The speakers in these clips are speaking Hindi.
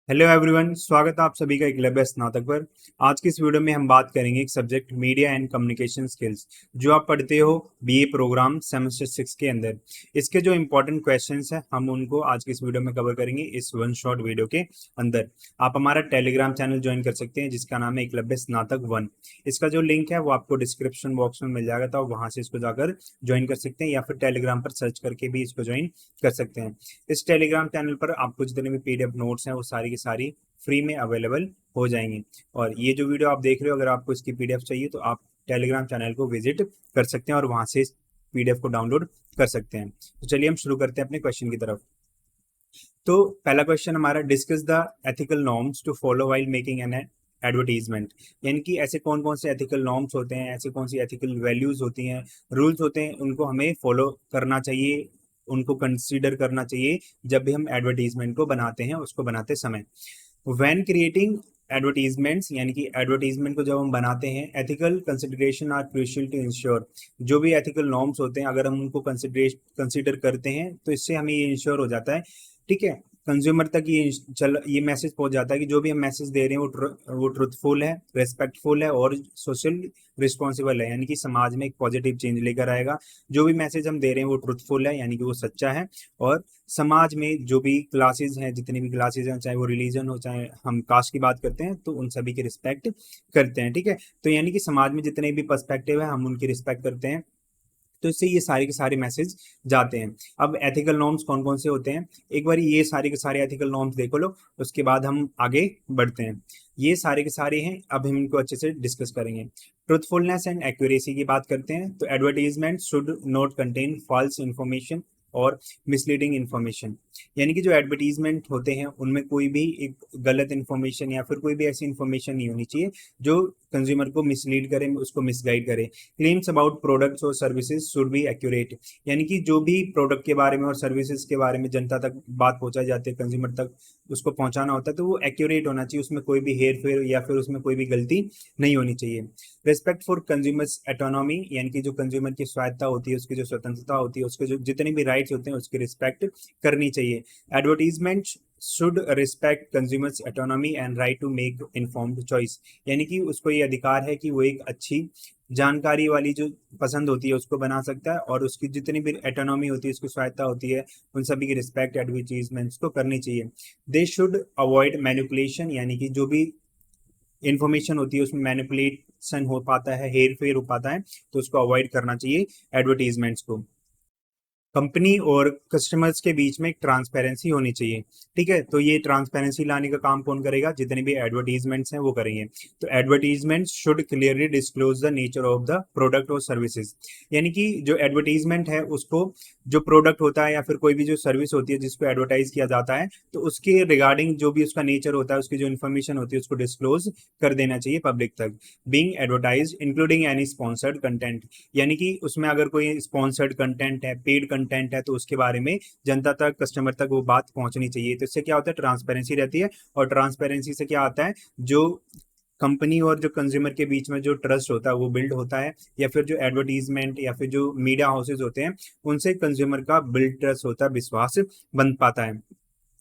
हेलो एवरीवन, स्वागत है आप सभी का एकलव्य स्नातक पर। आज की इस वीडियो में हम बात करेंगे एक subject media and communication skills जो आप पढ़ते हो बीए प्रोग्राम सेमेस्टर 6 के अंदर। इसके जो इंपॉर्टेंट क्वेश्चंस हैं हम उनको आज की इस वीडियो में कवर करेंगे इस वन शॉट वीडियो के अंदर। आप हमारा टेलीग्राम चैनल ज्वाइन कर सकते हैं जिसका नाम है एकलव्य स्नातक 1। इसका जो लिंक है वो आपको डिस्क्रिप्शन बॉक्स में मिल जाएगा, तो वहां से इसको जाकर ज्वाइन कर सकते हैं या फिर टेलीग्राम पर सर्च करके भी इसको ज्वाइन कर सकते हैं। इस टेलीग्राम चैनल पर आपको जितने भी पीडीएफ नोट्स हैं वो सारी की सारी फ्री में अवेलेबल हो जाएंगी। और ये जो वीडियो आप देख रहे हो, अगर आपको इसकी पीडीएफ चाहिए तो आप टेलीग्राम चैनल को विजिट कर सकते हैं और वहां से इस पीडीएफ को डाउनलोड कर सकते हैं। तो चलिए हम शुरू करते हैं अपने क्वेश्चन की तरफ। तो पहला क्वेश्चन हमारा, discuss the ethical norms to follow while making an advertisement. यानी कि ऐसे कौन कौन से एथिकल नॉर्म्स होते हैं, ऐसे कौन सी एथिकल वैल्यूज होती हैं, रूल्स होते हैं, उनको हमें फॉलो करना चाहिए, उनको कंसीडर करना चाहिए जब भी हम एडवर्टीजमेंट को बनाते हैं, उसको बनाते समय। व्हेन क्रिएटिंग एडवर्टीजमेंट्स, यानी कि एडवर्टीजमेंट को जब हम बनाते हैं, ethical consideration are crucial to ensure. जो भी एथिकल नॉर्म्स होते हैं अगर हम उनको कंसिडर करते हैं तो इससे हमें ये इंश्योर हो जाता है, ठीक है, कंज्यूमर तक ये मैसेज पहुंच जाता है कि जो भी हम मैसेज दे रहे हैं वो ट्रुथफुल है, रेस्पेक्टफुल है और सोशल रिस्पॉन्सिबल है, यानी कि समाज में एक पॉजिटिव चेंज लेकर आएगा। जो भी मैसेज हम दे रहे हैं वो ट्रुथफुल है, यानी कि वो सच्चा है। और समाज में जो भी क्लासेस हैं, जितनी भी क्लासेस हैं, चाहे वो रिलीजन हो, चाहे हम कास्ट की बात करते हैं, तो उन सभी की रिस्पेक्ट करते हैं, ठीक है। तो यानी कि समाज में जितने भी पर्सपेक्टिव है हम उनकी रिस्पेक्ट करते हैं, तो इससे ये सारे के सारे मैसेज जाते हैं। अब एथिकल नॉर्म्स कौन कौन से होते हैं, एक बार ये सारे के सारे एथिकल नॉर्म्स देखो लो, उसके बाद हम आगे बढ़ते हैं। ये सारे के सारे हैं, अब हम इनको अच्छे से डिस्कस करेंगे। ट्रुथफुलनेस एंड एक्यूरेसी की बात करते हैं, तो advertisement should not contain false information और मिसलीडिंग इंफॉर्मेशन। यानी कि जो एडवर्टीजमेंट होते हैं उनमें कोई भी एक गलत इन्फॉर्मेशन या फिर कोई भी ऐसी इन्फॉर्मेशन नहीं होनी चाहिए जो कंज्यूमर को मिसलीड करे, उसको मिसगाइड करे। क्लेम्स अबाउट प्रोडक्ट्स और सर्विसेज शुड बी एक्यूरेट। यानी कि जो भी प्रोडक्ट के बारे में और सर्विसेज के बारे में जनता तक बात पहुंचाई जाती है, कंज्यूमर तक उसको पहुंचाना होता है, तो वो एक्यूरेट होना चाहिए, उसमें कोई भी हेर फेर या फिर उसमें कोई भी गलती नहीं होनी चाहिए। रिस्पेक्ट फॉर कंज्यूमर्स एटोनॉमी, यानी कि जो कंज्यूमर की स्वायत्ता होती है, उसकी जो स्वतंत्रता होती है, उसके जो जितने भी राइट्स होते हैं उसकी रिस्पेक्ट करनी चाहिए। Advertisement should respect consumers autonomy and right to make informed choice. यानी कि उसको ये अधिकार है कि वो एक अच्छी जानकारी वाली जो पसंद होती है उसको बना सकता है, और उसकी जितनी भी एटोनॉमी होती है, उसकी स्वायत्ता होती है, उन सभी की रिस्पेक्ट एडवर्टीजमेंट्स को करनी चाहिए। दे शुड अवॉइड मैनिपुलेशन, यानी कि जो भी इंफॉर्मेशन होती है उसमें मैनिपुलेशन हो पाता है, हेर फेर हो पाता है, तो उसको अवॉइड करना चाहिए एडवर्टीजमेंट्स को। कंपनी और कस्टमर्स के बीच में एक ट्रांसपेरेंसी होनी चाहिए, ठीक है। तो ये ट्रांसपेरेंसी लाने का काम कौन करेगा, जितने भी एडवर्टीजमेंट्स हैं वो करेंगे। तो advertisement should clearly disclose the nature of the product और सर्विसेज। यानी कि जो एडवर्टीजमेंट है उसको, जो प्रोडक्ट होता है या फिर कोई भी जो सर्विस होती है जिसको एडवर्टाइज किया जाता है, तो उसके रिगार्डिंग जो भी उसका नेचर होता है, उसकी जो इन्फॉर्मेशन होती है उसको डिस्क्लोज कर देना चाहिए पब्लिक तक। Being advertise including any sponsored content, यानी कि उसमें अगर कोई स्पॉन्सर्ड कंटेंट है, पेड कंटेंट है, तो उसके बारे में जनता तक, कस्टमर तक वो बात पहुंचनी चाहिए। तो इससे क्या होता है, ट्रांसपेरेंसी रहती है, और ट्रांसपेरेंसी से क्या आता है, जो कंपनी और जो कंज्यूमर के बीच में जो ट्रस्ट होता है वो बिल्ड होता है, या फिर जो एडवर्टीजमेंट या फिर जो मीडिया हाउसेज होते हैं उनसे कंज्यूमर का बिल्ड ट्रस्ट होता है, विश्वास बन पाता है।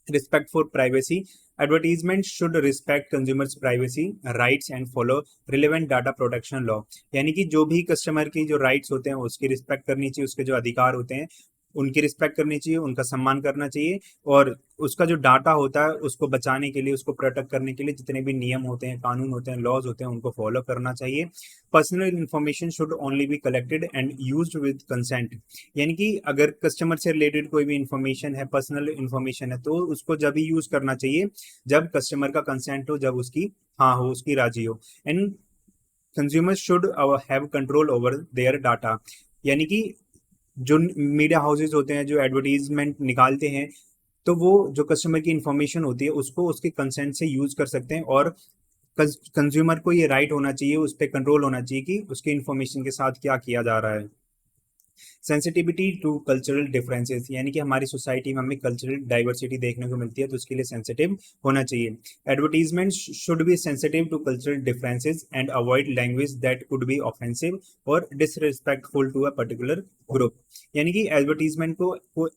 Respect for privacy, advertisement should respect consumers privacy rights and follow relevant data protection law. यानी कि जो भी कस्टमर की जो राइट्स होते हैं उसकी रिस्पेक्ट करनी चाहिए, उसके जो अधिकार होते हैं उनकी रिस्पेक्ट करनी चाहिए, उनका सम्मान करना चाहिए, और उसका जो डाटा होता है उसको बचाने के लिए, उसको प्रोटेक्ट करने के लिए जितने भी नियम होते हैं, कानून होते हैं, लॉज होते हैं, उनको फॉलो करना चाहिए। Personal information should only be collected and used with consent. यानी कि अगर कस्टमर से रिलेटेड कोई भी इंफॉर्मेशन है, पर्सनल इंफॉर्मेशन है, तो उसको जब ही यूज करना चाहिए जब कस्टमर का कंसेंट हो, जब उसकी हाँ हो, उसकी राजी हो। And consumer should have control over their data. यानी कि जो मीडिया हाउसेज होते हैं जो एडवर्टीजमेंट निकालते हैं, तो वो जो कस्टमर की इंफॉर्मेशन होती है उसको उसके कंसेंट से यूज कर सकते हैं, और कंज्यूमर को ये राइट होना चाहिए, उस पर कंट्रोल होना चाहिए कि उसके इंफॉर्मेशन के साथ क्या किया जा रहा है। सेंसिटिविटी टू कल्चरल डिफरेंसेस, यानी कि हमारी सोसाइटी में हमें कल्चरल डाइवर्सिटी देखने को मिलती है, तो उसके लिए सेंसिटिव होना चाहिए। Advertisement should be sensitive to cultural differences and avoid language that could be offensive और disrespectful to a particular group. यानी कि एडवर्टीजमेंट को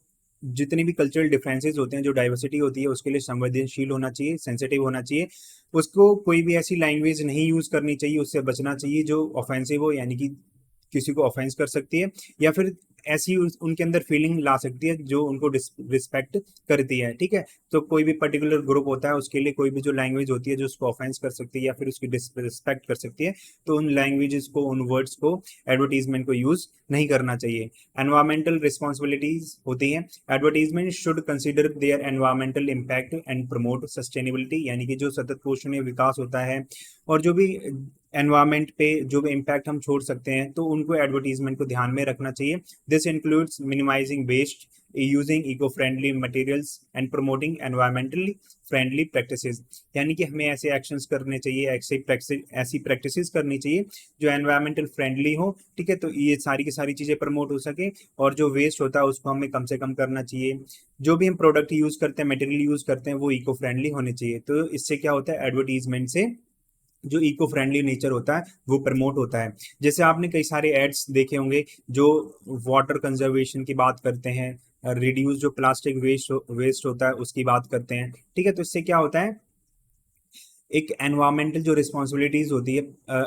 जितनी भी कल्चरल डिफरेंसेस होते हैं, जो डाइवर्सिटी होती है, उसके लिए संवेदनशील होना चाहिए, सेंसिटिव होना चाहिए। उसको कोई भी ऐसी लैंग्वेज नहीं यूज करनी चाहिए, उससे बचना चाहिए जो ऑफेंसिव हो, यानी कि किसी को ऑफेंस कर सकती है, या फिर ऐसी उनके अंदर फीलिंग ला सकती है जो उनको रिस्पेक्ट करती है। ठीक है, तो कोई भी पर्टिकुलर ग्रुप होता है, उसके लिए कोई भी जो लैंग्वेज होती है जो उसको ऑफेंस कर सकती है या फिर उसकी रिस्पेक्ट कर सकती है, तो उन लैंग्वेजेस को, उन वर्ड्स को, एडवर्टीजमेंट को यूज नहीं करना चाहिए। एनवायरमेंटल रिस्पॉन्सिबिलिटीज होती हैं। Advertisement should consider their environmental impact and promote sustainability, यानी कि जो सतत पोषणीय विकास होता है और जो भी एनवायरमेंट पे जो भी इम्पैक्ट हम छोड़ सकते हैं, तो उनको एडवर्टीजमेंट को ध्यान में रखना चाहिए। This includes minimising waste, using eco friendly materials and promoting environmentally friendly practices, यानी कि हमें ऐसे एक्शंस करने चाहिए, ऐसी प्रैक्टिसेस करनी चाहिए जो एनवायरमेंटल फ्रेंडली हो। ठीक है, तो ये सारी की सारी चीजें प्रमोट हो सके, और जो वेस्ट होता है उसको हमें कम से कम करना चाहिए। जो भी हम प्रोडक्ट यूज करते हैं, मटेरियल यूज करते हैं, वो इको फ्रेंडली होने चाहिए। तो इससे क्या होता है, एडवर्टीजमेंट से जो इको फ्रेंडली नेचर होता है वो प्रमोट होता है। जैसे आपने कई सारे एड्स देखे होंगे जो वाटर कंजर्वेशन की बात करते हैं, रिड्यूस जो प्लास्टिक वेस्ट होता है उसकी बात करते हैं। ठीक है, तो इससे क्या होता है, एक एनवायरमेंटल जो रिस्पॉन्सिबिलिटीज होती है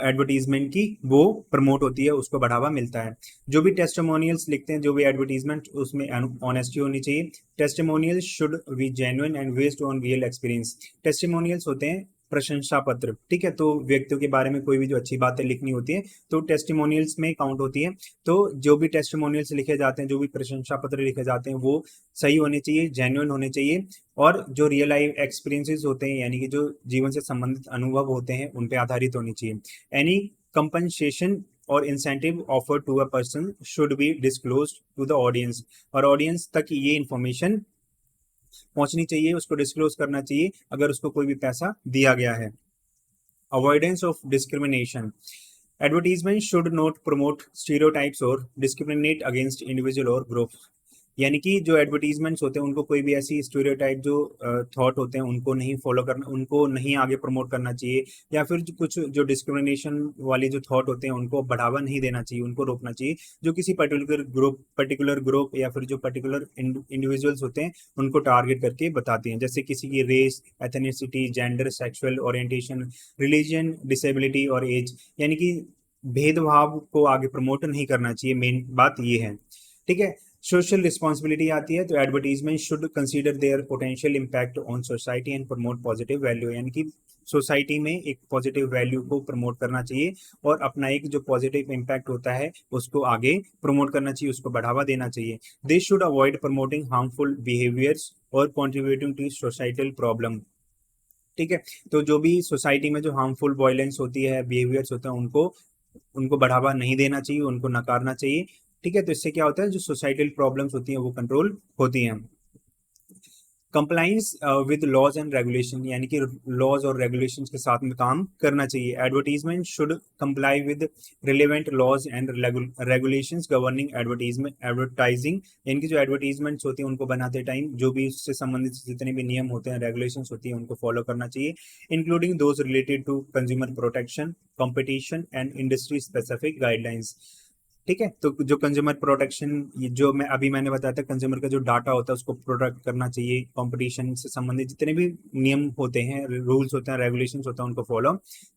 एडवर्टीजमेंट की, वो प्रमोट होती है, उसको बढ़ावा मिलता है। जो भी टेस्टिमोनियल्स लिखते हैं, जो भी एडवर्टीजमेंट, उसमें ऑनेस्टी होनी चाहिए। Testimonials should be genuine and based on real experience. Testimonials होते हैं प्रशंसा पत्र। ठीक है, तो व्यक्तियों के बारे में कोई भी जो अच्छी बातें लिखनी होती है तो टेस्टिमोनियल्स में काउंट होती है। तो जो भी टेस्टिमोनियल्स लिखे जाते हैं, जो भी प्रशंसा पत्र लिखे जाते हैं, वो सही होने चाहिए, जेन्युइन होने चाहिए, और जो रियल लाइफ एक्सपीरियंसेस होते हैं, यानी कि जो जीवन से संबंधित अनुभव होते हैं, उन पे आधारित होनी चाहिए। एनी कंपनसेशन और incentive offer to a person should be disclosed to the audience, और ऑडियंस तक ये इंफॉर्मेशन पहुंचनी चाहिए, उसको डिस्क्लोज करना चाहिए अगर उसको कोई भी पैसा दिया गया है। Avoidance of discrimination. Advertisement should not promote stereotypes और डिस्क्रिमिनेट अगेंस्ट इंडिविजुअल और ग्रुप, यानी कि जो एडवर्टीजमेंट्स होते हैं उनको कोई भी ऐसी स्टीरियोटाइप जो थॉट होते हैं उनको नहीं फॉलो करना, उनको नहीं आगे प्रमोट करना चाहिए, या फिर कुछ जो डिस्क्रिमिनेशन वाले जो थॉट होते हैं उनको बढ़ावा नहीं देना चाहिए, उनको रोकना चाहिए। जो किसी पर्टिकुलर ग्रुप या फिर जो पर्टिकुलर इंडिविजुअल्स होते हैं उनको टारगेट करके बताते हैं, जैसे किसी की race, ethnicity, gender, sexual orientation, religion, disability और एज, यानी कि भेदभाव को आगे प्रमोट नहीं करना चाहिए। मेन बात ये है। ठीक है, सोशल रिस्पॉन्सिबिलिटी आती है, तो advertisement should consider their potential impact on society and promote positive value, यानी कि सोसाइटी में एक पॉजिटिव वैल्यू को प्रमोट करना चाहिए और अपना एक जो पॉजिटिव इम्पैक्ट होता है उसको आगे प्रमोट करना चाहिए, उसको बढ़ावा देना चाहिए। They should avoid promoting harmful behaviours और कॉन्ट्रीब्यूटिंग टू सोसाइटल प्रॉब्लम। ठीक है, तो जो भी सोसाइटी में जो हार्मफुल वायलेंस होती है, बिहेवियर्स होते हैं, उनको उनको बढ़ावा नहीं देना चाहिए, उनको नकारना चाहिए। ठीक है, तो इससे क्या होता है, जो सोसाइटल प्रॉब्लम्स होती हैं वो कंट्रोल होती हैं। Compliance with laws and regulation, यानी कि लॉज और रेगुलेशन के साथ में काम करना चाहिए। Advertisement should comply with relevant laws and regulations governing advertising, यानी कि जो एडवर्टीजमेंट्स होती हैं उनको बनाते टाइम जो भी उससे संबंधित जितने भी नियम होते हैं, रेगुलेशंस होती हैं, उनको फॉलो करना चाहिए, including those related to consumer protection, competition and industry specific guidelines. ठीक है, तो जो कंज्यूमर प्रोटेक्शन, जो मैंने बताया था, कंज्यूमर का जो डाटा होता है उसको प्रोटेक्ट करना चाहिए, कंपटीशन से संबंधित जितने भी नियम होते हैं, रूल्स होते हैं, रेगुलेशंस होते हैं, उनको फॉलो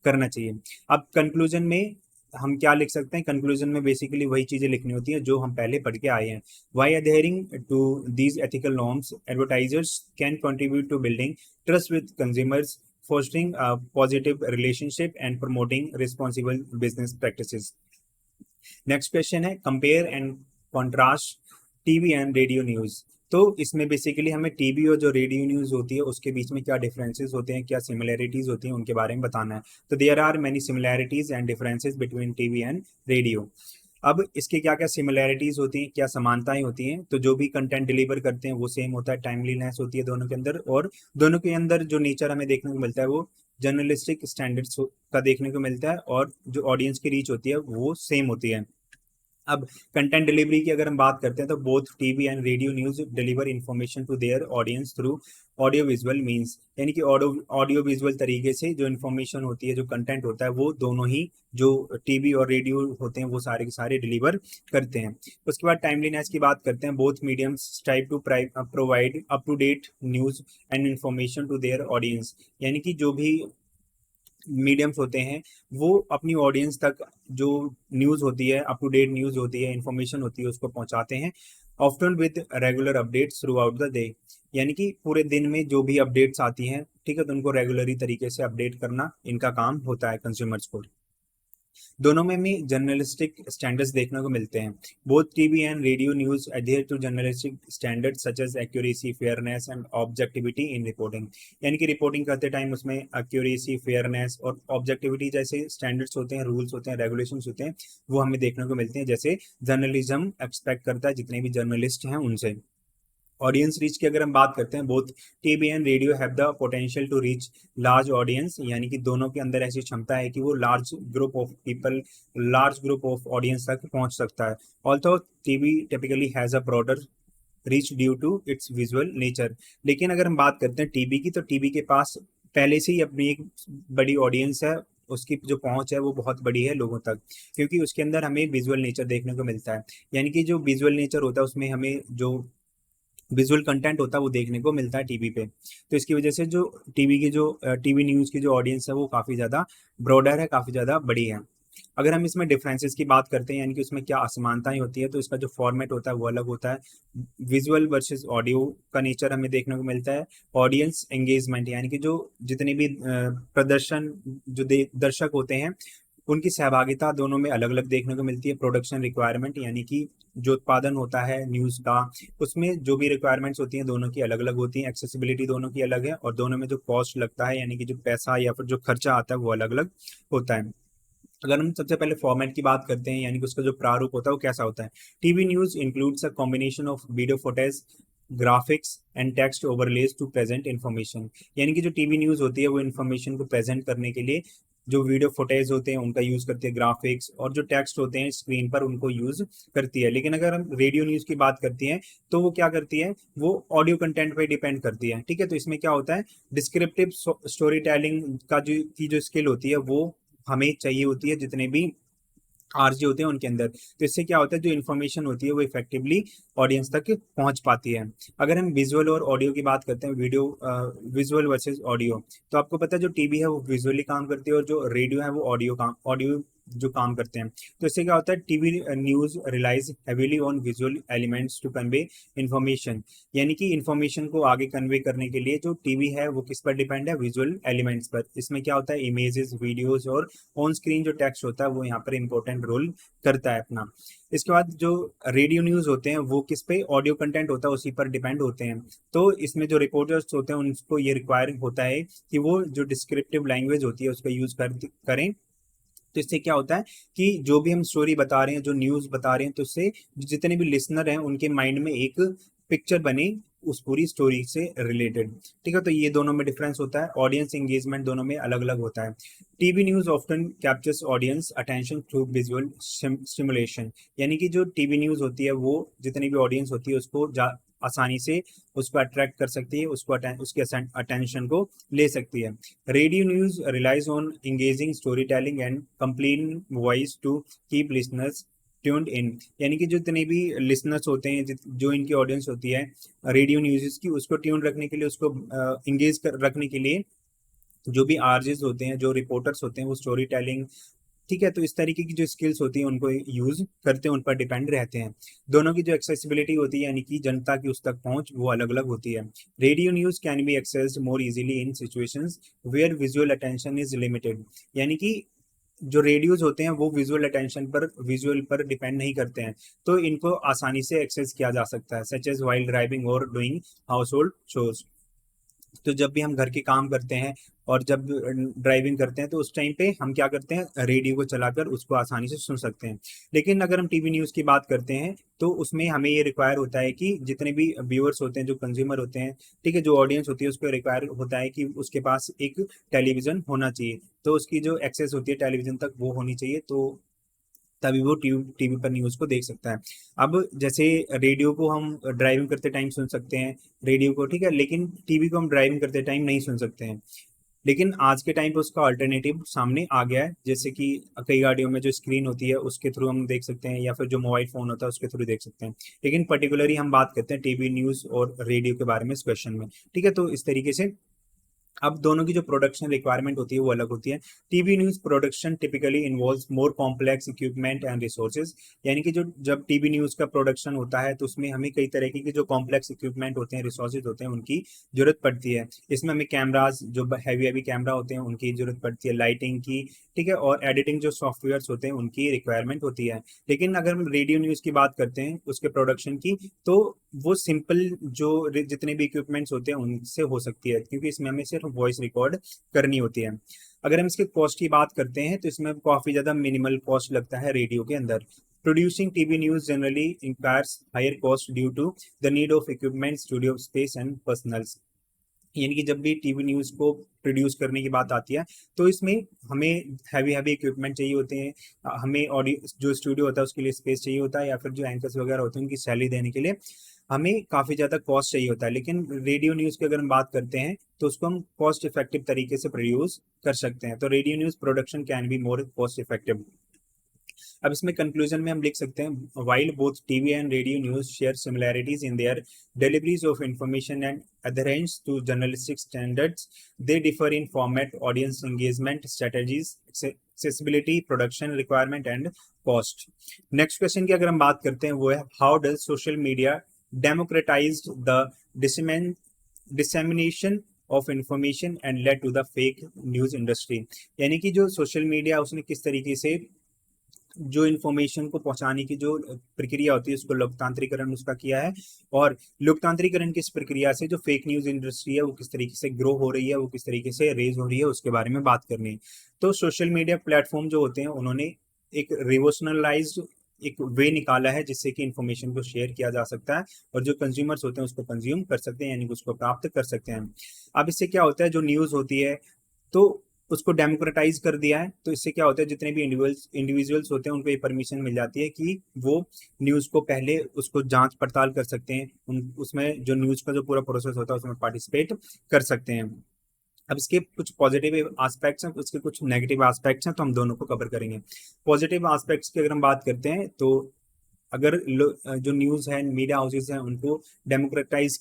करना चाहिए। अब कंक्लूजन में हम क्या लिख सकते हैं, कंक्लूजन में बेसिकली वही चीजें लिखनी होती है जो हम पहले पढ़ के आए हैं। By adhering to these ethical norms, advertisers can contribute to building trust with consumers, fostering a positive relationship and promoting responsible business practices. Next question है, compare and contrast TV and radio news. तो इसमें बेसिकली हमें टीवी और जो रेडियो न्यूज होती है उसके बीच में क्या डिफरेंसेस होते हैं, क्या सिमिलैरिटीज होती हैं, उनके बारे में बताना है। तो there are many similarities and differences between TV and radio. अब इसके क्या क्या सिमिलैरिटीज होती हैं, क्या समानताएं होती हैं, तो जो भी कंटेंट डिलीवर करते हैं वो सेम होता है, टाइमलीनेस होती है दोनों के अंदर, और दोनों के अंदर जो नेचर हमें देखने को मिलता है वो जर्नलिस्टिक स्टैंडर्ड्स का देखने को मिलता है, और जो ऑडियंस की रीच होती है वो सेम होती है। अब कंटेंट डिलीवरी की अगर हम बात करते हैं तो both TV and radio news deliver information to their audience through audio visual means, यानी कि ऑडियो विजुअल तरीके से जो इन्फॉर्मेशन होती है, जो कंटेंट होता है, वो दोनों ही जो टीवी और रेडियो होते हैं वो सारे के सारे डिलीवर करते हैं। उसके बाद टाइमलीनेस की बात करते हैं। Both mediums strive to provide up to date news and information to their audience, यानी कि जो भी मीडियम्स होते हैं वो अपनी ऑडियंस तक जो न्यूज़ होती है, अप टू डेट न्यूज़ होती है, इंफॉर्मेशन होती है, उसको पहुंचाते हैं। Often with regular updates through out the day, यानी कि पूरे दिन में जो भी अपडेट्स आती हैं, ठीक है, तो उनको रेगुलरी तरीके से अपडेट करना इनका काम होता है कंज्यूमर्स को। दोनों में हमें जर्नलिस्टिक स्टैंडर्ड्स देखने को मिलते हैं। Both TV and radio news adhere to journalistic standards such as accuracy, fairness and objectivity in reporting, यानी कि रिपोर्टिंग करते टाइम उसमें एक्यूरेसी, फेयरनेस और ऑब्जेक्टिविटी जैसे स्टैंडर्ड्स होते हैं, रूल्स होते हैं, रेगुलेशंस होते हैं, वो हमें देखने को मिलते हैं, जैसे जर्नलिज्म एक्सपेक्ट करता है जितने भी जर्नलिस्ट हैं उनसे। ऑडियंस रीच की अगर हम बात करते हैं, both TV and radio have the potential to reach large audience, यानी कि दोनों के अंदर ऐसी क्षमता है कि वो large group of people, large group of audience तक पहुंच सकता है। Also TV typically has a broader reach due to its visual nature, लेकिन अगर हम बात करते हैं टीवी की, तो टीवी के पास पहले से ही अपनी एक बड़ी ऑडियंस है, उसकी जो पहुंच है वो बहुत बड़ी है लोगों तक, क्योंकि उसके अंदर हमें विजुअल नेचर देखने को मिलता है। यानी कि जो विजुअल नेचर होता है उसमें हमें जो विजुअल कंटेंट होता है वो देखने को मिलता है टीवी पे। तो इसकी वजह से जो टीवी की जो टीवी न्यूज़ की जो ऑडियंस है वो काफ़ी ज़्यादा ब्रॉडर है, काफ़ी ज़्यादा बड़ी है। अगर हम इसमें डिफरेंसेस की बात करते हैं, यानी कि उसमें क्या असमानताएं होती है, तो इसका जो फॉर्मेट होता है वो अलग होता है। विजुअल वर्सेस ऑडियो का नेचर हमें देखने को मिलता है। ऑडियंस एंगेजमेंट, यानी कि जो जितने भी प्रदर्शन जो दर्शक होते हैं उनकी सहभागिता दोनों में अलग अलग देखने को मिलती है। प्रोडक्शन रिक्वायरमेंट, यानी कि जो उत्पादन होता है न्यूज़ का, उसमें जो भी रिक्वायरमेंट्स होती हैं दोनों की अलग अलग होती हैं। एक्सेसिबिलिटी दोनों की अलग है, और दोनों में जो कॉस्ट लगता है, यानी कि जो पैसा या फिर जो खर्चा आता है वो अलग अलग होता है। अगर हम सबसे पहले फॉर्मेट की बात करते हैं, यानी कि उसका जो प्रारूप होता है वो कैसा होता है। TV news includes a combination of video footage, graphics and text overlays to present information, यानी कि जो टीवी न्यूज़ होती है वो इन्फॉर्मेशन को प्रेजेंट करने के लिए जो वीडियो फुटेज होते हैं उनका यूज़ करती है, ग्राफिक्स और जो टेक्स्ट होते हैं स्क्रीन पर उनको यूज़ करती है। लेकिन अगर हम रेडियो न्यूज़ की बात करती हैं तो वो क्या करती है, वो ऑडियो कंटेंट पे डिपेंड करती है, ठीक है। तो इसमें क्या होता है, डिस्क्रिप्टिव स्टोरी टेलिंग का जो स्किल होती है वो हमें चाहिए होती है जितने भी आरजे होते हैं उनके अंदर। तो इससे क्या होता है, जो इन्फॉर्मेशन होती है वो इफेक्टिवली ऑडियंस तक पहुंच पाती है। अगर हम विजुअल और ऑडियो की बात करते हैं, वीडियो विजुअल वर्सेस ऑडियो, तो आपको पता है जो टीवी है वो विजुअली काम करती है और जो रेडियो है वो ऑडियो जो काम करते हैं। तो इससे क्या होता है, TV news relies heavily on visual elements to convey information, यानी कि इन्फॉर्मेशन को आगे कन्वे करने के लिए जो टीवी है वो किस पर डिपेंड है, विजुअल एलिमेंट्स पर। इसमें क्या होता है, इमेजेस, वीडियोस और ऑन स्क्रीन जो टेक्स्ट होता है वो यहाँ पर इंपॉर्टेंट रोल करता है अपना। इसके बाद जो रेडियो न्यूज़ होते हैं वो किस पे, ऑडियो कंटेंट होता है उसी पर डिपेंड होते हैं। तो इसमें जो रिपोर्टर्स होते हैं उनको ये रिक्वायर होता है कि वो जो डिस्क्रिप्टिव लैंग्वेज होती है उसका यूज़ करें। तो इससे क्या होता है कि जो भी हम स्टोरी बता रहे हैं, जो न्यूज़ बता रहे हैं, तो इससे जितने भी लिसनर हैं उनके माइंड में एक पिक्चर बने उस पूरी स्टोरी से रिलेटेड, ठीक है। तो ये दोनों में डिफरेंस होता है। ऑडियंस एंगेजमेंट दोनों में अलग अलग होता है। TV news often captures audience attention through visual stimulation, यानी कि जो टीवी न्यूज़ होती है वो जितनी भी ऑडियंस होती है उसको आसानी से उसको अट्रैक्ट कर सकती है, उसको उसके अटेंशन को ले सकती है। Radio news relies on engaging story telling and complete voice to keep listeners tuned in, यानी कि जितने भी लिसनर्स होते हैं, जो इनकी ऑडियंस होती है रेडियो न्यूज़ की, उसको ट्यून रखने के लिए, उसको इंगेज रखने के लिए जो भी आरजेस होते हैं, जो रिपोर्टर्स होते हैं, वो स्टोरी टेलिंग, ठीक है, तो इस तरीके की जो स्किल्स होती हैं उनको यूज करते हैं, उन पर डिपेंड रहते हैं। दोनों की जो एक्सेसिबिलिटी होती है, यानी कि जनता की उस तक पहुंच, वो अलग अलग होती है। Radio news can be accessed more easily in situations where visual attention is limited, यानी कि जो रेडियोज होते हैं वो विजुअल पर डिपेंड नहीं करते हैं, तो इनको आसानी से एक्सेस किया जा सकता है, सच एज वाइल ड्राइविंग और डूइंग हाउस होल्ड शोज। तो जब भी हम घर के काम करते हैं और जब ड्राइविंग करते हैं तो उस टाइम पे हम क्या करते हैं, रेडियो को चलाकर उसको आसानी से सुन सकते हैं। लेकिन अगर हम टीवी न्यूज़ की बात करते हैं तो उसमें हमें ये रिक्वायर होता है कि जितने भी व्यूअर्स होते हैं, जो कंज्यूमर होते हैं, ठीक है, जो ऑडियंस होती है, उसको रिक्वायर होता है कि उसके पास एक टेलीविज़न होना चाहिए, तो उसकी जो एक्सेस होती है टेलीविज़न तक वो होनी चाहिए। तो तभी वो टीवी पर न्यूज़ को देख सकता है। अब जैसे रेडियो को हम ड्राइविंग करते टाइम सुन सकते हैं, रेडियो को, ठीक है, लेकिन टीवी को हम ड्राइविंग करते टाइम नहीं सुन सकते हैं। लेकिन आज के टाइम पे उसका अल्टरनेटिव सामने आ गया है, जैसे कि कई गाड़ियों में जो स्क्रीन होती है उसके थ्रू हम देख सकते हैं, या फिर जो मोबाइल फोन होता है उसके थ्रू देख सकते हैं। लेकिन पर्टिकुलरली हम बात करते हैं टीवी न्यूज़ और रेडियो के बारे में इस क्वेश्चन में, ठीक है। तो इस तरीके से अब दोनों की जो प्रोडक्शन रिक्वायरमेंट होती है वो अलग होती है। TV news production typically involves more complex equipment and resources, यानी कि जो जब टीवी न्यूज का प्रोडक्शन होता है तो उसमें हमें कई तरह के जो कॉम्प्लेक्स इक्विपमेंट होते हैं, रिसोर्सेज होते हैं, उनकी जरूरत पड़ती है। इसमें हमें कैमराज, जो हैवी हैवी कैमरा होते हैं उनकी जरूरत पड़ती है, लाइटिंग की, ठीक है, और एडिटिंग जो सॉफ्टवेयर होते हैं उनकी रिक्वायरमेंट होती है। लेकिन अगर हम रेडियो न्यूज की बात करते हैं उसके प्रोडक्शन की, तो वो सिंपल जो जितने भी इक्विपमेंट्स होते हैं उनसे हो सकती है, क्योंकि इसमें हमें सिर्फ वॉइस रिकॉर्ड करनी होती है। अगर हम इसके कॉस्ट की बात करते हैं तो इसमें काफी ज्यादा मिनिमल कॉस्ट लगता है रेडियो के अंदर। Producing TV news generally inquires higher cost due to the need of equipment, studio space and personnels, यानी कि जब भी टीवी न्यूज़ को प्रोड्यूस करने की बात आती है तो इसमें हमें हैवी हैवी इक्विपमेंट चाहिए होते हैं, हमें ऑडियो जो स्टूडियो होता है उसके लिए स्पेस चाहिए होता है, या फिर जो एंकर्स वगैरह होते हैं उनकी सैलरी देने के लिए हमें काफ़ी ज़्यादा कॉस्ट चाहिए होता है। लेकिन रेडियो न्यूज़ की अगर हम बात करते हैं तो उसको हम कॉस्ट इफेक्टिव तरीके से प्रोड्यूस कर सकते हैं। तो radio news production can be more cost effective. अब इसमें कंक्लूजन में हम लिख सकते हैं, while both TV and radio news share similarities in their deliveries of information and adherence to journalistic standards, they differ in format, audience engagement strategies, accessibility, production requirement and cost. Next question की अगर हम बात करते हैं वो है, how does social media democratised the dissemination of information and led to the fake news industry, यानी कि जो सोशल मीडिया उसने किस तरीके से जो इन्फॉर्मेशन को पहुंचाने की जो प्रक्रिया होती है उसको लोकतांत्रिकरण उसका किया है, और लोकतांत्रिकरण की इस प्रक्रिया से जो फेक न्यूज इंडस्ट्री है वो किस तरीके से ग्रो हो रही है, वो किस तरीके से रेज हो रही है, उसके बारे में बात करनी है। तो सोशल मीडिया प्लेटफॉर्म जो होते हैं उन्होंने एक रिवोशनलाइज्ड एक वे निकाला है जिससे कि इन्फॉर्मेशन को शेयर किया जा सकता है और जो कंज्यूमर्स होते हैं उसको कंज्यूम कर सकते हैं, यानी कि उसको प्राप्त कर सकते हैं। अब इससे क्या होता है, जो न्यूज होती है तो उसको डेमोक्रेटाइज कर दिया है, तो इससे क्या होता है, जितने भी इंडिविजुअल्स होते हैं उनको ये परमिशन मिल जाती है कि वो न्यूज़ को पहले उसको जांच पड़ताल कर सकते हैं, उसमें जो न्यूज़ का जो पूरा प्रोसेस होता है उसमें पार्टिसिपेट कर सकते हैं। अब इसके कुछ पॉजिटिव एस्पेक्ट्स हैं, उसके कुछ नेगेटिव एस्पेक्ट्स हैं, तो हम दोनों को कवर करेंगे। पॉजिटिव एस्पेक्ट्स की अगर हम बात करते हैं तो अगर जो न्यूज़ है, मीडिया हाउसेस हैं, उनको डेमोक्रेटाइज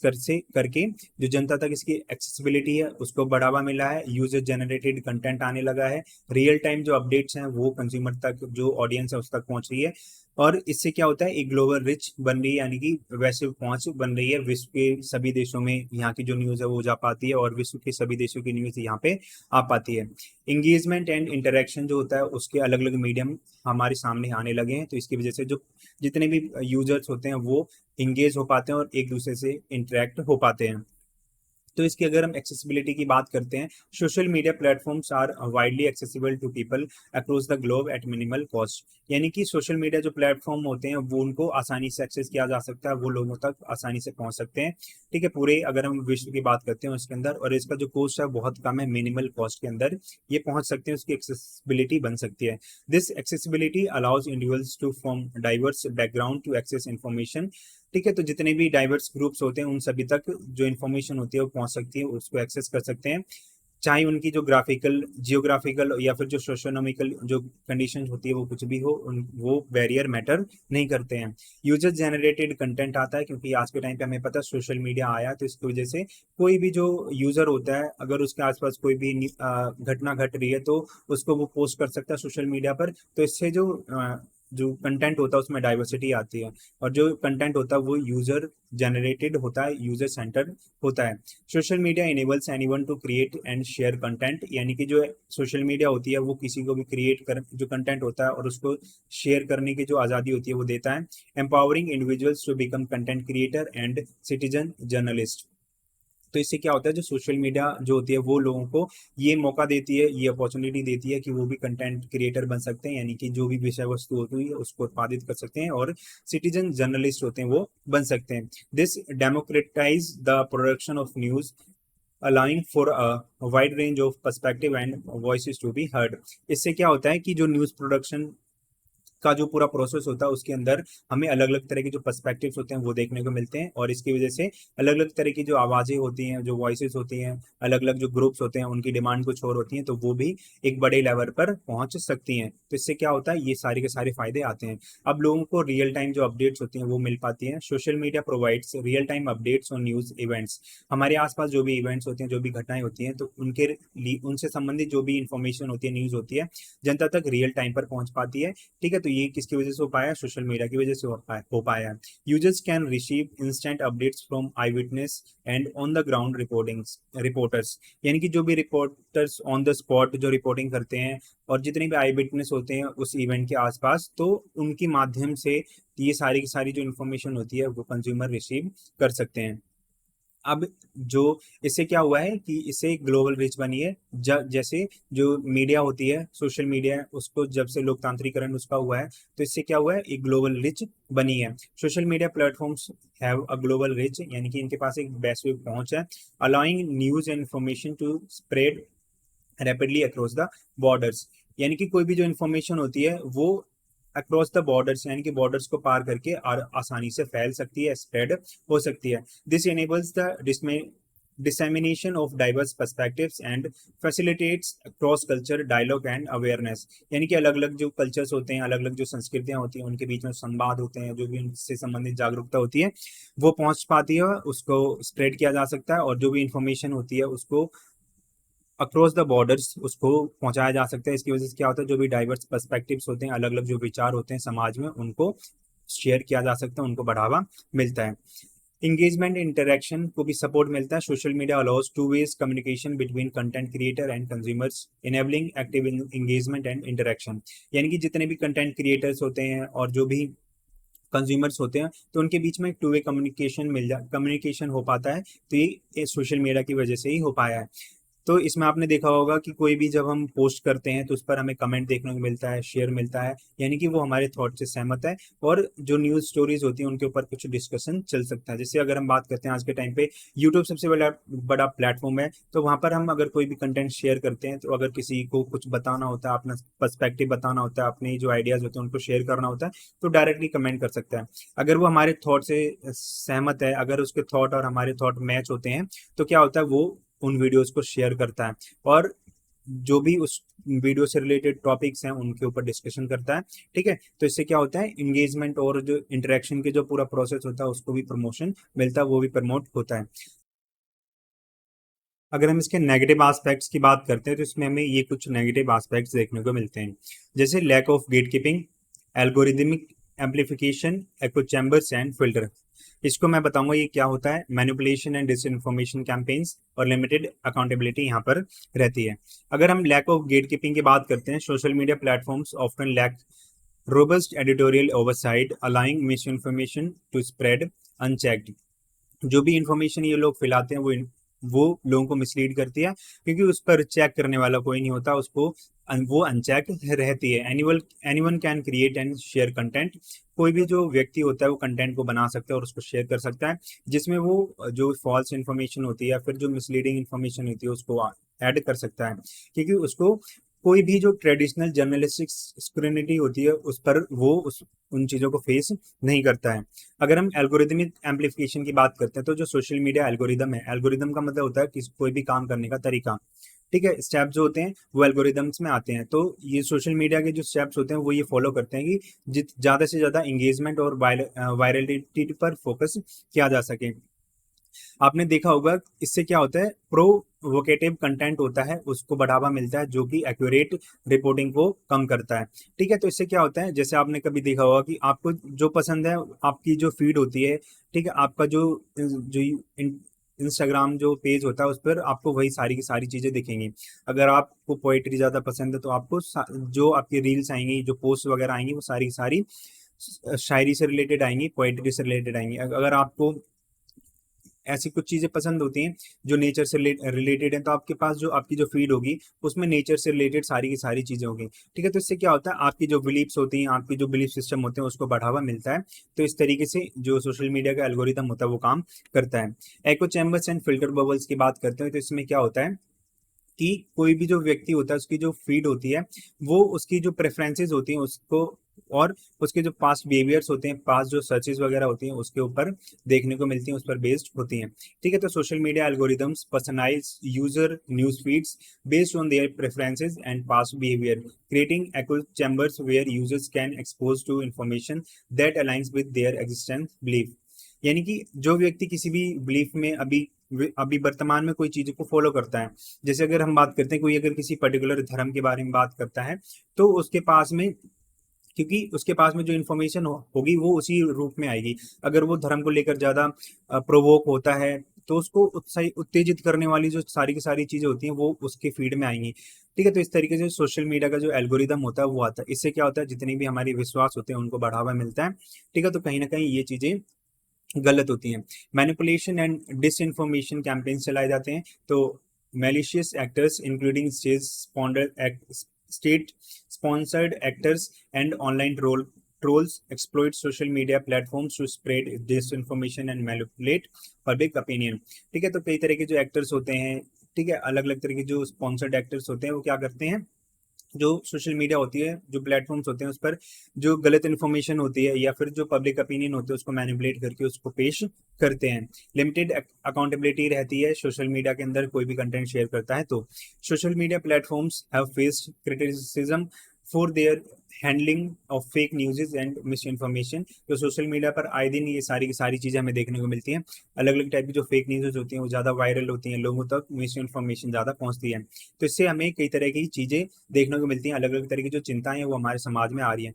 करके जो जनता तक इसकी एक्सेसिबिलिटी है उसको बढ़ावा मिला है, यूजर जनरेटेड कंटेंट आने लगा है, रियल टाइम जो अपडेट्स हैं वो कंज्यूमर तक, जो ऑडियंस है उस तक पहुंच रही है, और इससे क्या होता है, एक ग्लोबल रिच बन रही है, यानी कि वैश्विक पहुंच बन रही है। विश्व के सभी देशों में यहाँ की जो न्यूज़ है वो जा पाती है और विश्व के सभी देशों की न्यूज़ यहाँ पे आ पाती है। इंगेजमेंट एंड इंटरेक्शन जो होता है उसके अलग अलग मीडियम हमारे सामने आने लगे हैं, तो इसकी वजह से जो जितने भी यूजर्स होते हैं वो इंगेज हो पाते हैं और एक दूसरे से इंटरेक्ट हो पाते हैं। तो इसकी अगर हम एक्सेसिबिलिटी की बात करते हैं, social media platforms are widely accessible to people across the globe at minimal cost, यानी कि सोशल मीडिया जो प्लेटफॉर्म होते हैं वो उनको आसानी से एक्सेस किया जा सकता है, वो लोगों तक आसानी से पहुंच सकते हैं, ठीक है, पूरे अगर हम विश्व की बात करते हैं उसके अंदर, और इसका जो कॉस्ट है बहुत कम है, मिनिमल कॉस्ट के अंदर ये पहुंच सकते हैं, उसकी एक्सेसिबिलिटी बन सकती है। This accessibility allows individuals to from diverse background to access information, ठीक है, तो जितने भी डाइवर्स ग्रुप्स होते हैं उन सभी तक जो इन्फॉर्मेशन होती है वो पहुंच सकती है, उसको एक्सेस कर सकते हैं, चाहे उनकी जो ग्राफिकल जियोग्राफिकल या फिर जो सोशोनॉमिकल जो कंडीशन होती है वो कुछ भी हो, वो बैरियर मैटर नहीं करते हैं। यूजर जनरेटेड कंटेंट आता है, क्योंकि आज के टाइम पे हमें पता है सोशल मीडिया आया, तो इसकी वजह से कोई भी जो यूजर होता है अगर उसके आसपास कोई भी घटना घट रही है तो उसको वो पोस्ट कर सकता है सोशल मीडिया पर, तो इससे जो कंटेंट होता है उसमें डाइवर्सिटी आती है, और जो कंटेंट होता है वो यूजर जनरेटेड होता है, यूजर सेंटर होता है। Social media enables anyone to create and share content, यानी कि जो सोशल मीडिया होती है वो किसी को भी क्रिएट कर जो कंटेंट होता है और उसको शेयर करने की जो आज़ादी होती है वो देता है। Empowering individuals to become content creator and citizen journalist, तो इससे क्या होता है, जो सोशल मीडिया जो होती है वो लोगों को ये मौका देती है, ये अपॉर्चुनिटी देती है कि वो भी कंटेंट क्रिएटर बन सकते हैं, यानी कि जो भी विषय वस्तु होती है उसको उत्पादित कर सकते हैं और सिटीजन जर्नलिस्ट होते हैं वो बन सकते हैं। This democratise the production of news allowing for a wide range of perspective and voices to be heard. इससे क्या होता है कि जो न्यूज़ प्रोडक्शन का जो पूरा प्रोसेस होता है उसके अंदर हमें अलग अलग तरह के जो पर्सपेक्टिव्स होते हैं वो देखने को मिलते हैं, और इसकी वजह से अलग अलग तरह की जो आवाज़ें होती हैं, जो वॉइसेस होती हैं, अलग अलग जो ग्रुप्स होते हैं उनकी डिमांड कुछ और होती हैं, तो वो भी एक बड़े लेवल पर पहुंच सकती हैं। तो इससे क्या होता है, ये सारे के सारे फायदे आते हैं। अब लोगों को रियल टाइम जो अपडेट्स होती हैं वो मिल पाती हैं। Social media provides real time updates on news events. हमारे आसपास जो भी इवेंट्स होते हैं, जो भी घटनाएं होती हैं, तो उनसे संबंधित जो भी इंफॉर्मेशन होती है, न्यूज़ होती है, जनता तक रियल टाइम पर पहुंच पाती है। ठीक है, तो ये किसकी वजह से हो पाया? सोशल मीडिया की वजह से हो पाया है। Users can receive instant updates from I witness and on the ground reporters. यानी कि जो भी रिपोर्टर्स ऑन द स्पॉट जो रिपोर्टिंग करते हैं, और जितने भी आई विटनेस होते हैं उस इवेंट के आसपास, तो उनके माध्यम से ये सारी की सारी जो इन्फॉर्मेशन होती है वो कंज्यूमर रिसीव कर सकते हैं। अब जो इससे क्या हुआ है कि इससे ग्लोबल रीच बनी है। जैसे जो मीडिया होती है, सोशल मीडिया है, उसको जब से लोकतांत्रिकरण उसका हुआ है, तो इससे क्या हुआ है, एक ग्लोबल रीच बनी है। Social media platforms have a global reach, यानी कि इनके पास एक वैश्विक पहुंच है, allowing news and information to spread rapidly across the borders. यानी कि कोई भी जो इन्फॉर्मेशन होती है वो अक्रॉस द बॉर्डर्स, यानी कि बॉर्डर्स को पार करके और आसानी से फैल सकती है, स्प्रेड हो सकती है। This enables the dissemination of diverse perspectives and facilitates cross culture dialogue and awareness। यानी कि अलग अलग जो कल्चर्स होते हैं, अलग अलग जो संस्कृतियां होती हैं, उनके बीच में संवाद होते हैं, जो भी उनसे संबंधित जागरूकता होती है वो पहुंच पाती है, उसको स्प्रेड किया जा सकता है, और जो भी इंफॉर्मेशन होती है उसको अक्रॉस द बॉर्डर्स उसको पहुंचाया जा सकता है। इसकी वजह से क्या होता है, जो भी डाइवर्स पर्सपेक्टिव्स होते हैं, अलग अलग जो विचार होते हैं समाज में, उनको शेयर किया जा सकता है, उनको बढ़ावा मिलता है। इंगेजमेंट इंटरेक्शन को भी सपोर्ट मिलता है। Social media allows two ways communication between content creator and consumers, enabling active engagement and interaction. यानी कि जितने भी कंटेंट क्रिएटर्स होते हैं और जो भी कंज्यूमर्स होते हैं, तो उनके बीच में एक टू वे कम्युनिकेशन हो पाता है। तो ये सोशल मीडिया की वजह से ही हो पाया है। तो इसमें आपने देखा होगा कि कोई भी जब हम पोस्ट करते हैं तो उस पर हमें कमेंट देखने को मिलता है, शेयर मिलता है, यानी कि वो हमारे थॉट से सहमत है, और जो न्यूज़ स्टोरीज होती हैं उनके ऊपर कुछ डिस्कशन चल सकता है। जैसे अगर हम बात करते हैं आज के टाइम पे यूट्यूब सबसे बड़ा बड़ा प्लेटफॉर्म है, तो वहाँ पर हम अगर कोई भी कंटेंट शेयर करते हैं, तो अगर किसी को कुछ बताना होता है, अपना पर्सपेक्टिव बताना होता है, अपने जो आइडियाज़ होते हैं उनको शेयर करना होता है, तो डायरेक्टली कमेंट कर सकता है। अगर वो हमारे थॉट से सहमत है, अगर उसके थॉट और हमारे थॉट मैच होते हैं, तो क्या होता है, वो उन वीडियोस को शेयर करता है, और जो भी उस वीडियो से रिलेटेड टॉपिक्स हैं उनके ऊपर डिस्कशन करता है। ठीक है, तो इससे क्या होता है, इंगेजमेंट और जो इंटरेक्शन के जो पूरा प्रोसेस होता है उसको भी प्रमोशन मिलता है, वो भी प्रमोट होता है। अगर हम इसके नेगेटिव एस्पेक्ट्स की बात करते हैं, तो इसमें हमें ये कुछ नेगेटिव एस्पेक्ट्स देखने को मिलते हैं, जैसे lack of gate keeping, algorithmic amplification, echo chambers and filter. इसको मैं बताऊंगा ये क्या होता है। मैनिपुलेशन एंड डिसइंफॉर्मेशन कैंपेन्स और लिमिटेड अकाउंटेबिलिटी यहाँ पर रहती है। अगर हम लैक ऑफ गेट कीपिंग की बात करते हैं, social media platforms often lack robust editorial oversight, allowing misinformation to spread unchecked. जो भी इंफॉर्मेशन ये लोग फैलाते हैं वो लोगों को मिसलीड करती है, क्योंकि उस पर चेक करने वाला कोई नहीं होता, उसको वो अनचेक रहती है। Anyone can create and share content. कोई भी जो व्यक्ति होता है वो कंटेंट को बना सकता है और उसको शेयर कर सकता है, जिसमें वो जो फॉल्स इन्फॉर्मेशन होती है या फिर जो मिसलीडिंग इन्फॉर्मेशन होती है उसको ऐड कर सकता है, क्योंकि उसको कोई भी जो ट्रेडिशनल जर्नलिस्टिक स्क्रूनिटी होती है उस पर वो उन चीज़ों को फेस नहीं करता है। अगर हम एल्गोरिदमिक एम्पलीफिकेशन की बात करते हैं, तो जो सोशल मीडिया एल्गोरिदम है, एल्गोरिदम का मतलब होता है कि कोई भी काम करने का तरीका। ठीक है, स्टेप जो होते हैं वो एल्गोरिदम्स में आते हैं। तो ये सोशल मीडिया के जो स्टेप्स होते हैं वो ये फॉलो करते हैं कि ज़्यादा से ज़्यादा इंगेजमेंट और वायरलिटी पर फोकस किया जा सके। आपने देखा होगा इससे क्या होता है, प्रोवोकेटिव कंटेंट होता है उसको बढ़ावा मिलता है, जो कि एक्यूरेट रिपोर्टिंग को कम करता है। ठीक है, तो इससे क्या होता है, जैसे आपने कभी देखा होगा कि आपको जो पसंद है, आपकी जो फीड होती है, ठीक है, आपका जो जो इंस्टाग्राम जो पेज होता है उस पर आपको वही सारी की सारी चीज़ें दिखेंगी। अगर आपको पोइट्री ज़्यादा पसंद है तो आपको जो आपकी रील्स आएंगी, जो पोस्ट वगैरह आएंगी, वो सारी की सारी शायरी से रिलेटेड आएंगी, पोइट्री से रिलेटेड आएंगी। अगर आपको ऐसी कुछ चीज़ें पसंद होती हैं जो नेचर से रिलेटेड हैं, तो आपके पास जो आपकी जो फीड होगी उसमें नेचर से रिलेटेड सारी की सारी चीज़ें होंगी। ठीक है, तो इससे क्या होता है, आपकी जो बिलीफ्स होती हैं, आपकी जो बिलीफ सिस्टम होते हैं उसको बढ़ावा मिलता है। तो इस तरीके से जो सोशल मीडिया का एल्गोरिदम होता है वो काम करता है। एको चैम्बर्स एंड फिल्टर बबल्स की बात करते हैं, तो इसमें क्या होता है कि कोई भी जो व्यक्ति होता है उसकी जो फीड होती है वो उसकी जो प्रेफरेंसेस होती हैं उसको और उसके जो पास्ट बिहेवियर्स होते हैं, पास्ट जो सर्चेज वगैरह होती हैं उसके ऊपर देखने को मिलती हैं, उस पर बेस्ड होती हैं। ठीक है, तो social media algorithms personalise user news feeds based on their preferences and past behaviour, creating echo chambers where users can expose to information that aligns with their existing belief। यानी कि जो व्यक्ति किसी भी बिलीफ में अभी वर्तमान में कोई चीजों को फॉलो करता है, जैसे अगर हम बात करते हैं कोई अगर किसी पर्टिकुलर धर्म के बारे में बात करता है, तो उसके पास में, क्योंकि उसके पास में जो इन्फॉर्मेशन होगी वो उसी रूप में आएगी। अगर वो धर्म को लेकर ज्यादा प्रोवोक होता है तो उसको उत्तेजित करने वाली जो सारी की सारी चीजें होती हैं वो उसके फीड में आएंगी। ठीक है, तो इस तरीके से सोशल मीडिया का जो एल्गोरिदम होता है वो आता है। इससे क्या होता है, जितनी भी हमारी विश्वास होते हैं उनको बढ़ावा मिलता है। ठीक है, तो कहीं ना कहीं ये चीजें गलत होती हैं। मैनिपुलेशन एंड डिसइंफॉर्मेशन कैंपेन चलाए जाते हैं, तो malicious actors including state sponsored actors and online trolls exploit social media platforms to spread disinformation and manipulate public opinion। ठीक है, तो कई तरह के जो एक्टर्स होते हैं, ठीक है, अलग अलग तरह के जो स्पॉन्सर्ड एक्टर्स होते हैं वो क्या करते हैं, जो सोशल मीडिया होती है, जो प्लेटफॉर्म्स होते हैं उस पर जो गलत इन्फॉर्मेशन होती है या फिर जो पब्लिक ओपिनियन होते हैं उसको मैनिपुलेट करके उसको पेश करते हैं। लिमिटेड अकाउंटेबिलिटी रहती है सोशल मीडिया के अंदर, कोई भी कंटेंट शेयर करता है तो। Social media platforms have faced criticism for their handling of fake news and miss information. तो सोशल मीडिया पर आए दिन ये सारी की सारी चीज़ें हमें देखने को मिलती हैं। अलग अलग टाइप की जो फेक न्यूज़ होती हैं वो ज़्यादा वायरल होती हैं, लोगों तक मिस इन्फॉर्मेशन ज़्यादा पहुँचती है। तो इससे हमें कई तरह की चीज़ें देखने को मिलती हैं, अलग अलग तरह की जो चिंताएं हैं वो हमारे समाज में आ रही हैं।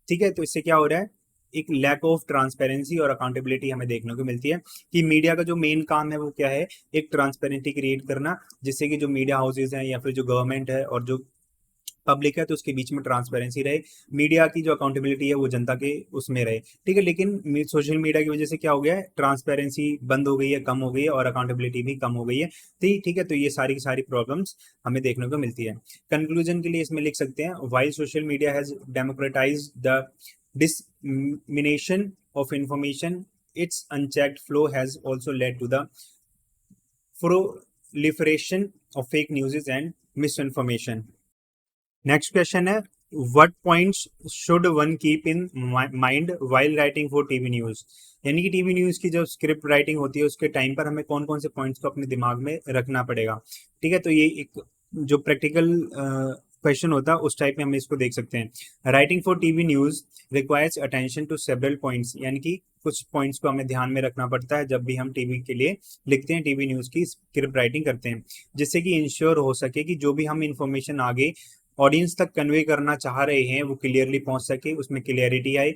ठीक है, तो इससे क्या हो रहा है, एक लैक ऑफ ट्रांसपेरेंसी और अकाउंटेबिलिटी हमें देखने को मिलती है कि मीडिया का जो मेन काम है वो क्या है, एक ट्रांसपेरेंसी क्रिएट करना, जिससे कि जो मीडिया हाउसेज हैं या फिर जो गवर्नमेंट है और जो पब्लिक है तो उसके बीच में ट्रांसपेरेंसी रहे, मीडिया की जो अकाउंटेबिलिटी है वो जनता के उसमें रहे। ठीक है, लेकिन सोशल मीडिया की वजह से क्या हो गया है, ट्रांसपेरेंसी बंद हो गई है, कम हो गई है और अकाउंटेबिलिटी भी कम हो गई है। ठीक है, तो ये सारी की सारी प्रॉब्लम्स हमें देखने को मिलती है। कंक्लूजन के लिए इसमें लिख सकते हैं, while social media has democratise the dissemination of information, its unchecked flow has also led to the proliferation of fake news and misinformation। Next question है, what points should one keep in mind while writing for TV news. यानी कि टीवी न्यूज की जब स्क्रिप्ट राइटिंग होती है उसके टाइम पर हमें कौन कौन से पॉइंट्स को अपने दिमाग में रखना पड़ेगा। ठीक है, तो ये एक जो प्रैक्टिकल क्वेश्चन होता है उस टाइप में हम इसको देख सकते हैं। Writing for TV news requires attention to several points, यानी कि कुछ पॉइंट्स को हमें ध्यान में रखना पड़ता है जब भी हम टीवी के लिए लिखते हैं, टीवी न्यूज की स्क्रिप्ट राइटिंग करते हैं, जिससे कि इंश्योर हो सके कि जो भी हम इंफॉर्मेशन आगे ऑडियंस तक कन्वे करना चाह रहे हैं वो क्लियरली पहुंच सके, उसमें क्लियरिटी आए,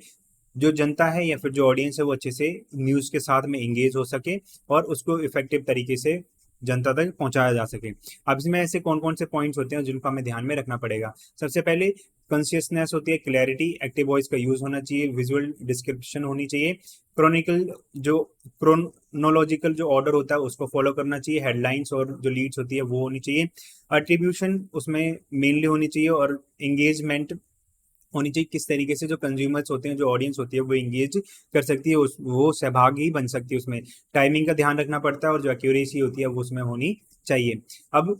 जो जनता है या फिर जो ऑडियंस है वो अच्छे से न्यूज के साथ में एंगेज हो सके और उसको इफेक्टिव तरीके से जनता तक पहुंचाया जा सके। अब इसमें ऐसे कौन कौन से पॉइंट्स होते हैं जिनको हमें ध्यान में रखना पड़ेगा। सबसे पहले कॉन्शियसनेस होती है, क्लैरिटी, एक्टिव वॉइस का यूज होना चाहिए, विजुअल डिस्क्रिप्शन होनी चाहिए, क्रोनिकल जो क्रोनोलॉजिकल जो ऑर्डर होता है उसको फॉलो करना चाहिए, हेडलाइंस और जो लीड्स होती है वो होनी चाहिए, अट्रीब्यूशन उसमें मेनली होनी चाहिए और एंगेजमेंट होनी चाहिए, किस तरीके से जो कंज्यूमर्स होते हैं, जो ऑडियंस होती है वो इंगेज कर सकती है, वो सहभागी बन सकती है उसमें। टाइमिंग का ध्यान रखना पड़ता है और जो एक्यूरेसी होती है वो उसमें होनी चाहिए। अब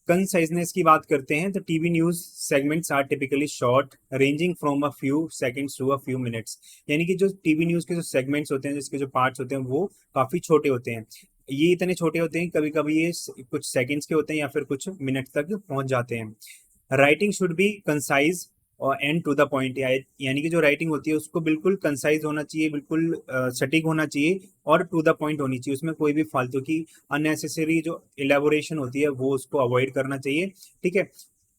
कंसाइजनेस की बात करते हैं तो TV news segments are typically short, ranging from a few seconds to a few minutes. यानी कि जो टीवी न्यूज के जो सेगमेंट्स होते हैं, जिसके जो पार्ट्स होते हैं वो काफी छोटे होते हैं। ये इतने छोटे होते हैं कभी कभी ये कुछ सेकंड्स के होते हैं या फिर कुछ मिनट तक पहुंच जाते हैं। राइटिंग शुड बी कंसाइज और एंड टू द पॉइंट, यानी कि जो राइटिंग होती है उसको बिल्कुल कंसाइज होना चाहिए, बिल्कुल सटीक होना चाहिए और टू द पॉइंट होनी चाहिए। उसमें कोई भी फालतू की अननेसेसरी जो इलेबोरेशन होती है वो उसको अवॉइड करना चाहिए। ठीक है,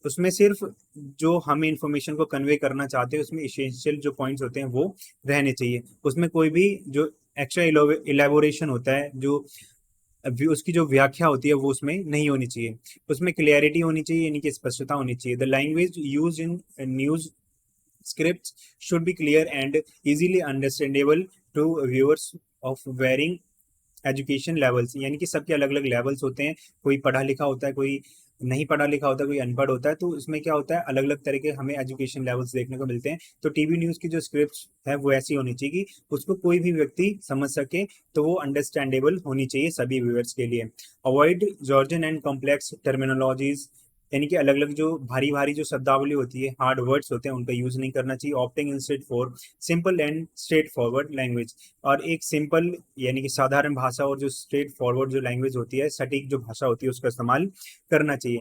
उसमें सिर्फ जो हमें इंफॉर्मेशन को कन्वे करना चाहते हैं उसमें इसेंशियल जो पॉइंट्स होते हैं वो रहने चाहिए। उसमें कोई भी जो एक्स्ट्रा इलेबोरेशन होता है, जो उसकी जो व्याख्या होती है वो उसमें नहीं होनी चाहिए। उसमें क्लियरिटी होनी चाहिए, यानी कि स्पष्टता होनी चाहिए। The language use in news script should be clear and easily understandable to viewers of varying education levels, यानी कि सबके अलग अलग लेवल्स होते हैं, कोई पढ़ा लिखा होता है, कोई नहीं पढ़ा लिखा होता है, कोई अनपढ़ होता है, तो इसमें क्या होता है अलग अलग तरह के हमें एजुकेशन लेवल्स देखने को मिलते हैं। तो टीवी न्यूज की जो स्क्रिप्ट है वो ऐसी होनी चाहिए कि उसको कोई भी व्यक्ति समझ सके, तो वो अंडरस्टैंडेबल होनी चाहिए सभी व्यूअर्स के लिए। अवॉइड जॉर्जन एंड कॉम्प्लेक्स टर्मिनोलॉजीज, यानी कि अलग अलग जो भारी भारी जो शब्दावली होती है, हार्ड वर्ड्स होते हैं, उनका यूज नहीं करना चाहिए। Opting instead for simple and straight forward language, और एक सिंपल यानी कि साधारण भाषा और जो स्ट्रेट फॉरवर्ड जो लैंग्वेज होती है, सटीक जो भाषा होती है, उसका इस्तेमाल करना चाहिए।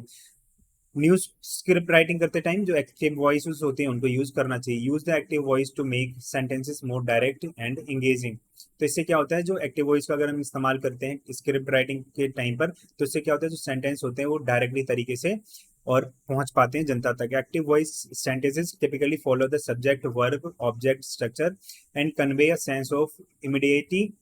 न्यूज स्क्रिप्ट राइटिंग करते टाइम जो एक्टिव वॉइस होते हैं उनको यूज करना चाहिए। Use the active voice to make sentences more direct and engaging. तो इससे क्या होता है, जो एक्टिव वॉइस का अगर हम इस्तेमाल करते हैं स्क्रिप्ट राइटिंग के टाइम पर, तो इससे क्या होता है, जो सेंटेंस होते हैं वो डायरेक्टली तरीके से और पहुंच पाते हैं जनता तक। Active voice sentences typically follow the subject verb object structure and convey a sense of immediacy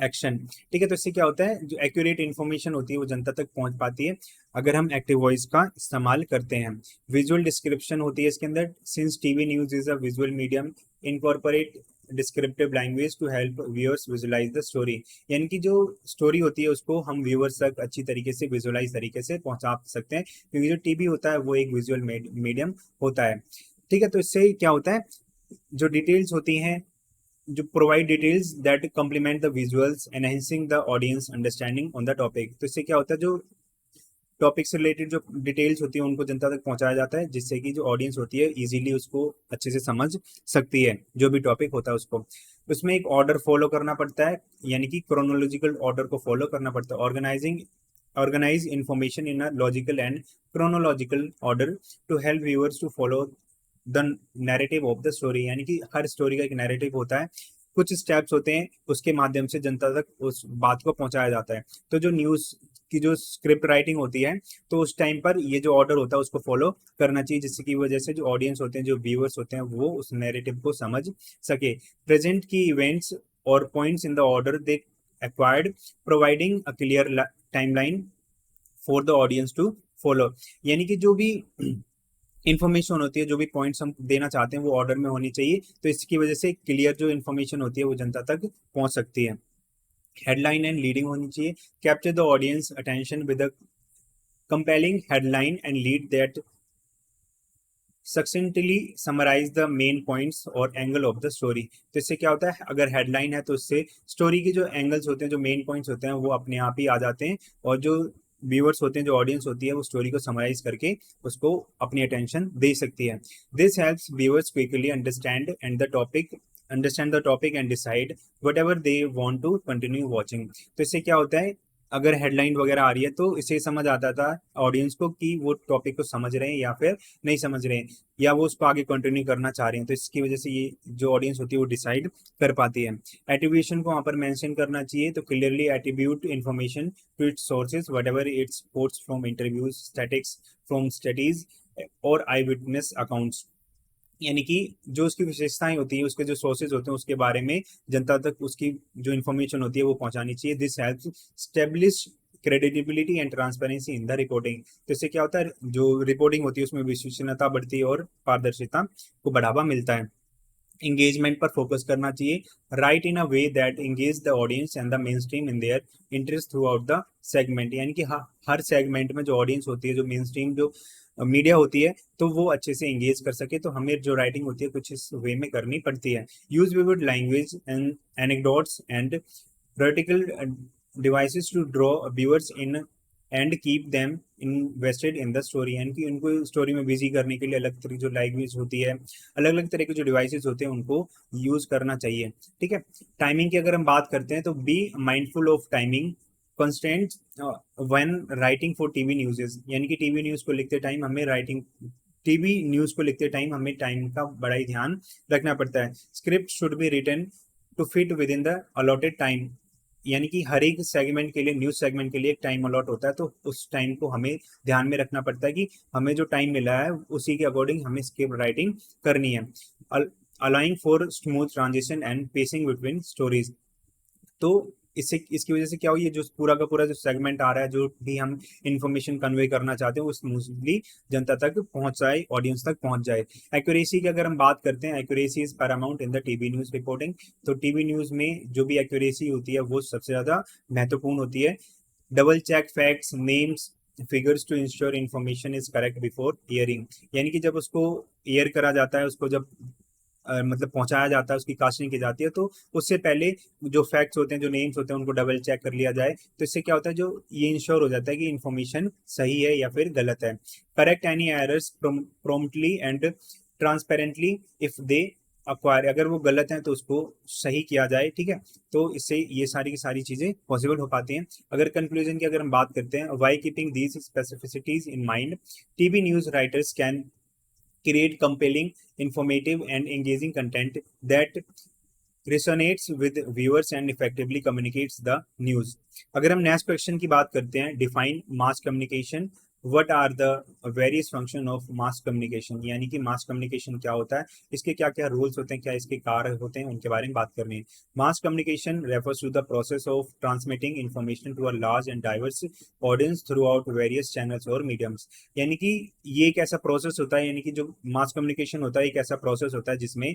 action. ठीक है, तो इससे क्या होता है, जो एक्यूरेट इन्फॉर्मेशन होती है वो जनता तक पहुंच पाती है अगर हम एक्टिव वॉइस का इस्तेमाल करते हैं। विजुअल डिस्क्रिप्शन होती है इसके अंदर। Since TV news is a visual medium, incorporate descriptive language to help viewers visualise the story. यानी कि जो स्टोरी होती है उसको हम व्यूअर्स तक अच्छी तरीके से विजुअलाइज तरीके से पहुंचा सकते हैं, क्योंकि जो टीवी होता है वो एक विजुअल मीडियम होता है। ठीक है, तो इससे क्या होता है, जो डिटेल्स होती हैं, जो provide details that complement the visuals, enhancing the audience understanding on the topic। तो इससे क्या होता है, जो टॉपिक से रिलेटेड जो डिटेल्स होती है उनको जनता तक पहुंचाया जाता है, जिससे कि जो ऑडियंस होती है इजीली उसको अच्छे से समझ सकती है, जो भी टॉपिक होता है उसको। उसमें एक ऑर्डर फॉलो करना पड़ता है, यानी कि क्रोनोलॉजिकल ऑर्डर को फॉलो करना पड़ता है। Organise information in a logical and chronological order to help viewers to follow the narrative of the story. यानी कि हर स्टोरी का एक नैरेटिव होता है, कुछ स्टेप्स होते हैं, उसके माध्यम से जनता तक उस बात को पहुंचाया जाता है। तो जो न्यूज की जो स्क्रिप्ट राइटिंग होती है, तो उस टाइम पर ये जो ऑर्डर होता है उसको फॉलो करना चाहिए, जिसकी वजह से जो ऑडियंस होते हैं, जो व्यूअर्स होते हैं, वो उस नैरेटिव को समझ सके। प्रेजेंट की इवेंट्स और points in the order they acquired, providing a clear timeline for the audience to follow. यानी कि जो भी इन्फॉर्मेशन होती है, जो भी पॉइंट्स हम देना चाहते हैं, वो ऑर्डर में होनी चाहिए, तो इसकी वजह से क्लियर जो इन्फॉर्मेशन होती है वो जनता तक पहुंच सकती है। हेडलाइन एंड लीडिंग होनी चाहिए। Capture the audience attention with a compelling headline and lead that succinctly summarise the main points और एंगल ऑफ द स्टोरी। तो इससे क्या होता है, अगर हेडलाइन है तो इससे स्टोरी के जो एंगल्स होते हैं, जो मेन पॉइंट्स होते हैं, वो अपने आप ही आ जाते हैं, और जो व्यूअर्स होते हैं, जो ऑडियंस होती है, वो स्टोरी को समराइज करके उसको अपनी अटेंशन दे सकती है। This helps viewers quickly understand the topic and decide whatever they want to continue watching. तो इससे क्या होता है, अगर हेडलाइन वगैरह आ रही है तो इससे समझ आता था ऑडियंस को कि वो टॉपिक को समझ रहे हैं या फिर नहीं समझ रहे हैं, या वो उसको आगे कंटिन्यू करना चाह रहे हैं। तो इसकी वजह से ये जो ऑडियंस होती है वो डिसाइड कर पाती है। एट्रीब्यूशन को वहाँ पर मेंशन करना चाहिए, तो clearly attribute information to its sources whatever its quotes from interviews, statics from studies और आई विटनेस अकाउंट्स। यानी कि जो उसकी विशेषताएं होती है, उसके जो सोर्सेज होते हैं, उसके बारे में जनता तक उसकी जो इन्फॉर्मेशन होती है वो पहुंचानी चाहिए। This helps establish credibility and transparency in the reporting. तो इससे क्या होता है, जो रिपोर्टिंग होती है उसमें विश्वसनीयता बढ़ती है और पारदर्शिता को बढ़ावा मिलता है। इंगेजमेंट पर फोकस करना चाहिए। Right in a way that engage the audience and the main stream in their interest through out the segment. यानी कि हर सेगमेंट में जो ऑडियंस होती है, जो मेन स्ट्रीम जो मीडिया होती है, तो वो अच्छे से एंगेज कर सके, तो हमें जो राइटिंग होती है कुछ इस वे में करनी पड़ती है। Use vivid language and anecdotes and practical devices to draw viewers in and keep them invested in the story. यानी कि उनको स्टोरी में बिजी करने के लिए अलग तरह की जो लैंग्वेज होती है, अलग अलग तरह के जो डिवाइसेस होते हैं, उनको यूज करना चाहिए। ठीक है, टाइमिंग की अगर हम बात करते हैं तो be mindful of timing constant when writing for TV news. यानी कि टीवी न्यूज को लिखते टाइम हमें टाइम का बड़ा ही ध्यान रखना पड़ता है। Script should be written to fit within the allotted time. यानी कि हर एक सेगमेंट के लिए, न्यूज सेगमेंट के लिए एक टाइम अलॉट होता है, तो उस टाइम को हमें ध्यान में रखना पड़ता है कि हमें जो टाइम मिला है उसी के अकॉर्डिंग हमें स्क्रिप्ट राइटिंग करनी है। Allowing for smooth transition and pacing between stories. तो इसकी वजह से क्या हुई, ये जो पूरा का पूरा जो सेगमेंट आ रहा है, जो भी हम इंफॉर्मेशन कन्वे करना चाहते हैं, वो स्मूथली जनता तक पहुंच जाए, ऑडियंस तक पहुंच जाए। एक्यूरेसी की अगर हम बात करते हैं, accuracy is Paramount in the TV news reporting. तो टीवी न्यूज में जो भी एक्यूरेसी होती है वो सबसे ज्यादा महत्वपूर्ण होती है। Double check facts, names, figures to ensure information is correct before airing. यानी कि जब उसको एयर करा जाता है, उसको जब मतलब पहुंचाया जाता है, उसकी कास्टिंग की जाती है, तो उससे पहले जो फैक्ट्स होते हैं, जो नेम्स होते हैं, उनको डबल चेक कर लिया जाए। तो इससे क्या होता है, जो ये इंश्योर हो जाता है कि इन्फॉर्मेशन सही है या फिर गलत है। Correct any errors promptly and transparently if they acquire, अगर वो गलत है तो उसको सही किया जाए, ठीक है। तो इससे ये सारी की सारी चीजें पॉसिबल हो पाती हैं। अगर कंक्लूजन की अगर हम बात करते हैं, by keeping these specificities in mind, TV news writers can create compelling, informative, and engaging content that resonates with viewers and effectively communicates the news. अगर हम नेक्स्ट क्वेश्चन की बात करते हैं, define mass communication, what are the various function of mass communication, यानी कि मास कम्युनिकेशन क्या होता है, इसके क्या क्या रूल्स होते हैं, क्या इसके कार्य होते हैं, उनके बारे में बात करनी है। Mass communication refers to the process of transmitting information to a large and diverse audience throughout various channels और मीडियम्स, यानी कि ये एक ऐसा प्रोसेस होता है, यानी कि जो मास कम्युनिकेशन होता है एक ऐसा प्रोसेस होता है जिसमें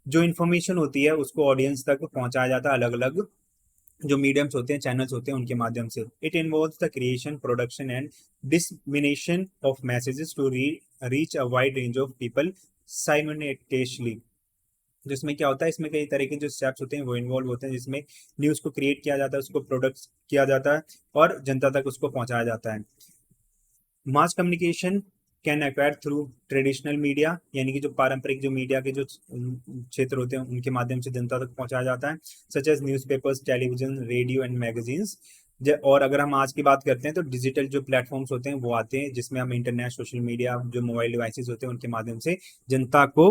जो इन्फॉर्मेशन होती है उसको ऑडियंस तक पहुंचाया जाता है, अलग अलग जो मीडियम्स होते हैं, चैनल्स होते हैं, उनके माध्यम से। It involves the creation, production and dissemination of messages to reach a wide range of people simultaneously. जिसमें क्या होता है, इसमें कई तरह के जो स्टेप्स होते हैं वो इन्वॉल्व होते हैं, जिसमें न्यूज़ को क्रिएट किया जाता है, उसको प्रोडक्ट किया जाता है और जनता तक उसको पहुंचाया जाता है। Mass communication can acquire through traditional media, यानी कि जो पारंपरिक जो मीडिया के जो क्षेत्र होते हैं उनके माध्यम से जनता तक पहुंचाया जाता है, such as newspapers, television, radio and magazines. और अगर हम आज की बात करते हैं तो डिजिटल जो प्लेटफॉर्म्स होते हैं वो आते हैं, जिसमें हम इंटरनेट, सोशल मीडिया, जो मोबाइल डिवाइसेस होते हैं उनके माध्यम से जनता को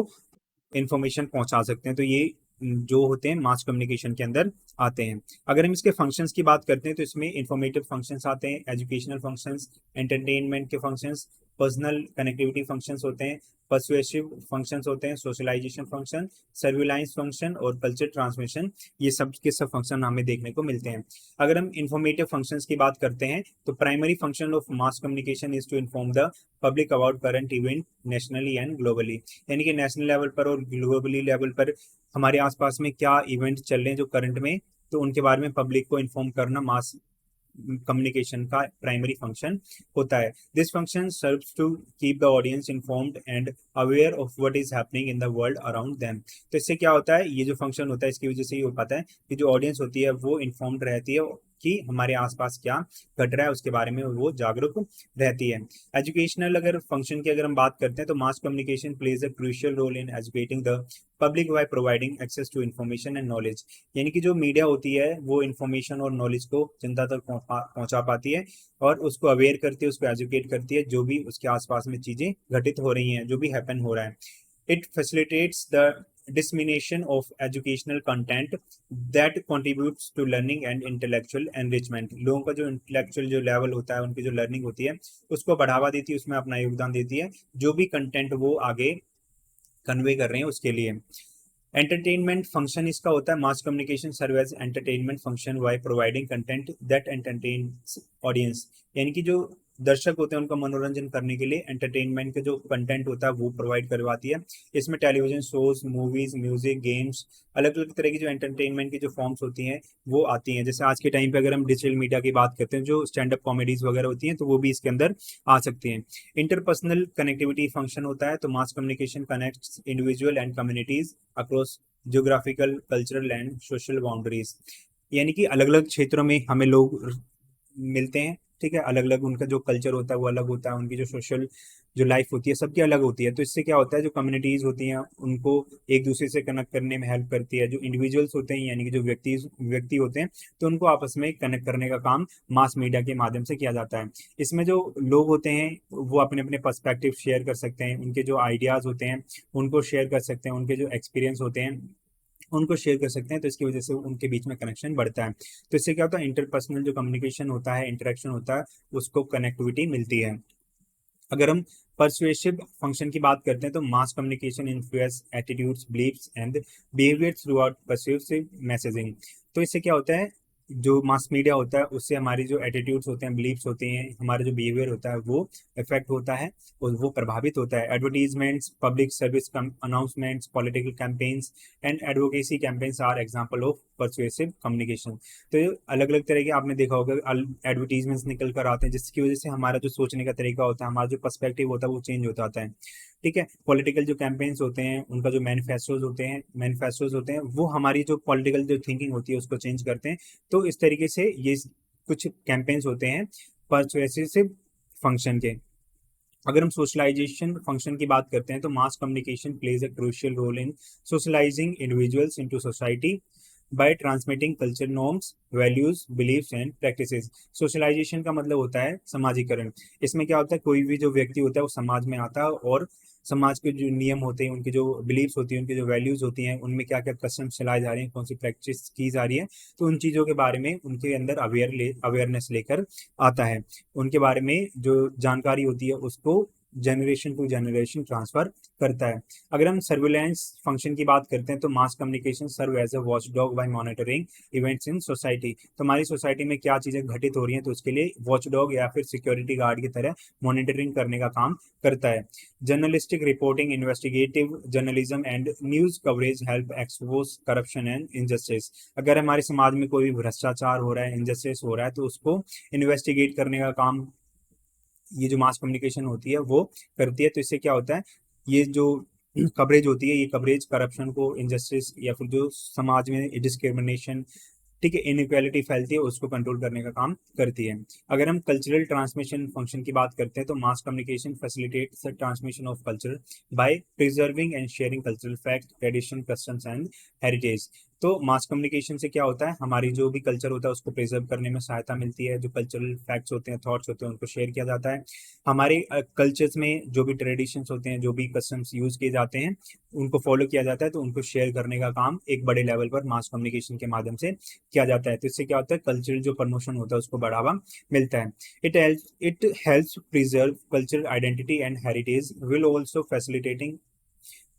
इंफॉर्मेशन पहुंचा सकते हैं। तो ये जो होते हैं मास कम्युनिकेशन के अंदर आते हैं। अगर हम इसके फंक्शंस की बात करते हैं तो इसमें इंफॉर्मेटिव फंक्शंस आते हैं, एजुकेशनल फंक्शंस, एंटरटेनमेंट के फंक्शंस, पर्सनल कनेक्टिविटी फंक्शंस होते हैं, पर्सुएसिव फंक्शंस होते हैं, सोशलाइजेशन फंक्शन, सर्विलांस फंक्शन और कल्चर ट्रांसमिशन, ये सब के सब फंक्शन हमें देखने को मिलते हैं। अगर हम इंफॉर्मेटिव फंक्शंस की बात करते हैं तो primary function of mass communication is to inform the public about current event nationally and globally, यानी कि नेशनल लेवल पर और ग्लोबली लेवल पर हमारे आसपास में क्या इवेंट चल रहे हैं जो करंट में, तो उनके बारे में पब्लिक को इन्फॉर्म करना मास कम्युनिकेशन का प्राइमरी फंक्शन होता है। This function serves to keep the audience informed and aware of what is happening in the world around them. तो इससे क्या होता है, ये जो फंक्शन होता है इसकी वजह से ये हो पाता है कि जो ऑडियंस होती है वो इन्फॉर्म्ड रहती है कि हमारे आसपास क्या घट रहा है, उसके बारे में वो जागरूक रहती है। एजुकेशनल अगर फंक्शन की अगर हम बात करते हैं तो mass communication plays a crucial role in educating the public by providing access to information and knowledge, यानी कि जो मीडिया होती है वो इन्फॉर्मेशन और नॉलेज को जनता तक पहुंचा पाती है और उसको अवेयर करती है, उसको एजुकेट करती है, जो भी उसके आसपास में चीजें घटित हो रही हैं, जो भी हैपन हो रहा है। It facilitates the dissemination of educational content that contributes to learning and intellectual enrichment, लोगों का जो इंटेलेक्चुअल जो लेवल होता है, उनकी जो लर्निंग होती है उसको बढ़ावा देती है, उसमें अपना योगदान देती है, जो भी कंटेंट वो आगे कन्वे कर रहे हैं उसके लिए। एंटरटेनमेंट फंक्शन इसका होता है, mass communication serve as entertainment function by providing content that entertains audience, यानी कि जो दर्शक होते हैं उनका मनोरंजन करने के लिए एंटरटेनमेंट का जो कंटेंट होता है वो प्रोवाइड करवाती है। इसमें television shows, movies, music, games, अलग अलग तरह की जो एंटरटेनमेंट की जो फॉर्म्स होती हैं वो आती हैं। जैसे आज के टाइम पे अगर हम डिजिटल मीडिया की बात करते हैं, जो स्टैंड अप कॉमेडीज वगैरह होती हैं तो वो भी इसके अंदर आ सकती हैं। इंटरपर्सनल कनेक्टिविटी फंक्शन होता है, तो mass communication connects individual and communities across geographical, cultural and social boundaries, यानी कि अलग अलग क्षेत्रों में हमें लोग मिलते हैं, ठीक है, अलग अलग उनका जो कल्चर होता है वो अलग होता है, उनकी जो सोशल जो लाइफ होती है सबकी अलग होती है। तो इससे क्या होता है, जो कम्युनिटीज होती हैं उनको एक दूसरे से कनेक्ट करने में हेल्प करती है। जो इंडिविजुअल्स होते हैं यानी कि जो व्यक्ति होते हैं तो उनको आपस में कनेक्ट करने का काम मास मीडिया के माध्यम से किया जाता है। इसमें जो लोग होते हैं वो अपने अपने पर्सपेक्टिव शेयर कर सकते हैं, उनके जो आइडियाज होते हैं उनको शेयर कर सकते हैं, उनके जो एक्सपीरियंस होते हैं उनको शेयर कर सकते हैं, तो इसकी वजह से उनके बीच में कनेक्शन बढ़ता है। तो इससे क्या होता है, इंटरपर्सनल जो कम्युनिकेशन होता है, इंटरेक्शन होता है, उसको कनेक्टिविटी मिलती है। अगर हम परसुएसिव फंक्शन की बात करते हैं तो mass communication influence attitudes, beliefs and behaviour throughout persuasive messaging. तो इससे क्या होता है, जो मास मीडिया होता है उससे हमारी जो एटीट्यूड्स होते हैं, बिलीव्स होते हैं, हमारा जो बिहेवियर होता है वो इफेक्ट होता है और वो प्रभावित होता है। Advertisements, public service announcements, political campaigns and advocacy campaigns are example of persuasive communication. तो अलग अलग तरह के आपने देखा होगा एडवर्टीजमेंट्स निकल कर आते हैं, जिसकी वजह से हमारा जो सोचने का तरीका होता है, हमारा जो पर्सपेक्टिव होता है वो चेंज होता आता है। ठीक है। पॉलिटिकल जो कैंपेन्स होते हैं, उनका जो मैनिफेस्टोज होते हैं वो हमारी जो पॉलिटिकल जो थिंकिंग होती है उसको चेंज करते हैं। तो इस तरीके से ये कुछ कैंपेन्स होते हैं परसुएसिव फंक्शन के। अगर हम सोशलाइजेशन फंक्शन की बात करते हैं तो mass communication plays a crucial role in socializing individuals into society by transmitting culture norms, values, beliefs and practices. Socialization का मतलब होता है समाजीकरण। इसमें क्या होता है, कोई भी जो व्यक्ति होता है वो समाज में आता है और समाज के जो नियम होते हैं, उनके जो बिलीव्स होती हैं, उनकी जो वैल्यूज होती हैं, उनमें क्या क्या कस्टम्स चलाए जा रहे हैं, कौन सी प्रैक्टिस की जा रही है, तो उन चीज़ों के बारे में उनके अंदर अवेयरनेस लेकर आता है। उनके बारे में जो जानकारी होती है उसको जनरेशन टू जनरेशन ट्रांसफर करता है। अगर हम सर्विलांस फंक्शन की बात करते हैं तो mass communication serve as a watch dog by monitoring events in society. तो हमारी सोसाइटी में क्या चीज़ें घटित हो रही हैं तो उसके लिए वॉच डॉग या फिर सिक्योरिटी गार्ड की तरह मॉनिटरिंग करने का काम करता है। Journalistic reporting, investigative journalism and news coverage help expose corruption and injustice. अगर हमारे समाज में कोई भी भ्रष्टाचार हो रहा है, इनजस्टिस हो रहा है, तो उसको इन्वेस्टिगेट करने का काम ये जो मास कम्युनिकेशन होती है वो करती है। तो इससे क्या होता है, ये जो कवरेज होती है, ये कवरेज करप्शन को, इनजस्टिस या फिर जो समाज में डिस्क्रिमिनेशन, ठीक है, इनइक्वालिटी फैलती है, उसको कंट्रोल करने का काम करती है। अगर हम कल्चरल ट्रांसमिशन फंक्शन की बात करते हैं तो mass communication facilitates the transmission of culture by preserving and sharing cultural fact, tradition, customs and heritage. तो मास कम्युनिकेशन से क्या होता है, हमारी जो भी कल्चर होता है उसको प्रिजर्व करने में सहायता मिलती है। जो कल्चरल फैक्ट्स होते हैं, थॉट्स होते हैं, उनको शेयर किया जाता है। हमारे कल्चर्स में जो भी ट्रेडिशंस होते हैं, जो भी कस्टम्स यूज किए जाते हैं, उनको फॉलो किया जाता है, तो उनको शेयर करने का काम एक बड़े लेवल पर मास कम्युनिकेशन के माध्यम से किया जाता है। तो इससे क्या होता है, कल्चरल जो प्रमोशन होता है उसको बढ़ावा मिलता है। It helps preserve cultural identity and heritage will also facilitating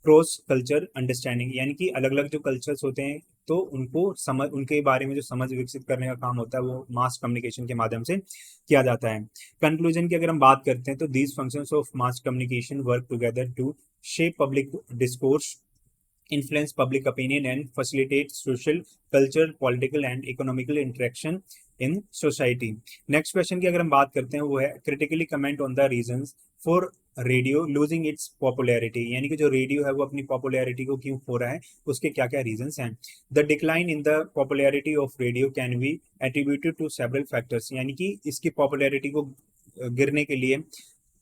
cross culture understanding, यानी कि अलग अलग जो कल्चर्स होते हैं तो उनको समझ, उनके बारे में जो समझ विकसित करने का काम होता है वो मास कम्युनिकेशन के माध्यम से किया जाता है। कंक्लूजन की अगर हम बात करते हैं तो these functions of mass communication work together to shape public discourse, influence public opinion and facilitate social, cultural, political and economical interaction in society. Next question की अगर हम बात करते हैं वो है critically comment on the reasons for radio losing its popularity, यानी कि जो रेडियो है वो अपनी पॉपुलैरिटी को क्यों खो रहा है, उसके क्या क्या रीजंस हैं। The decline in the popularity of radio can be attributed to several factors, यानी कि इसकी पॉपुलैरिटी को गिरने के लिए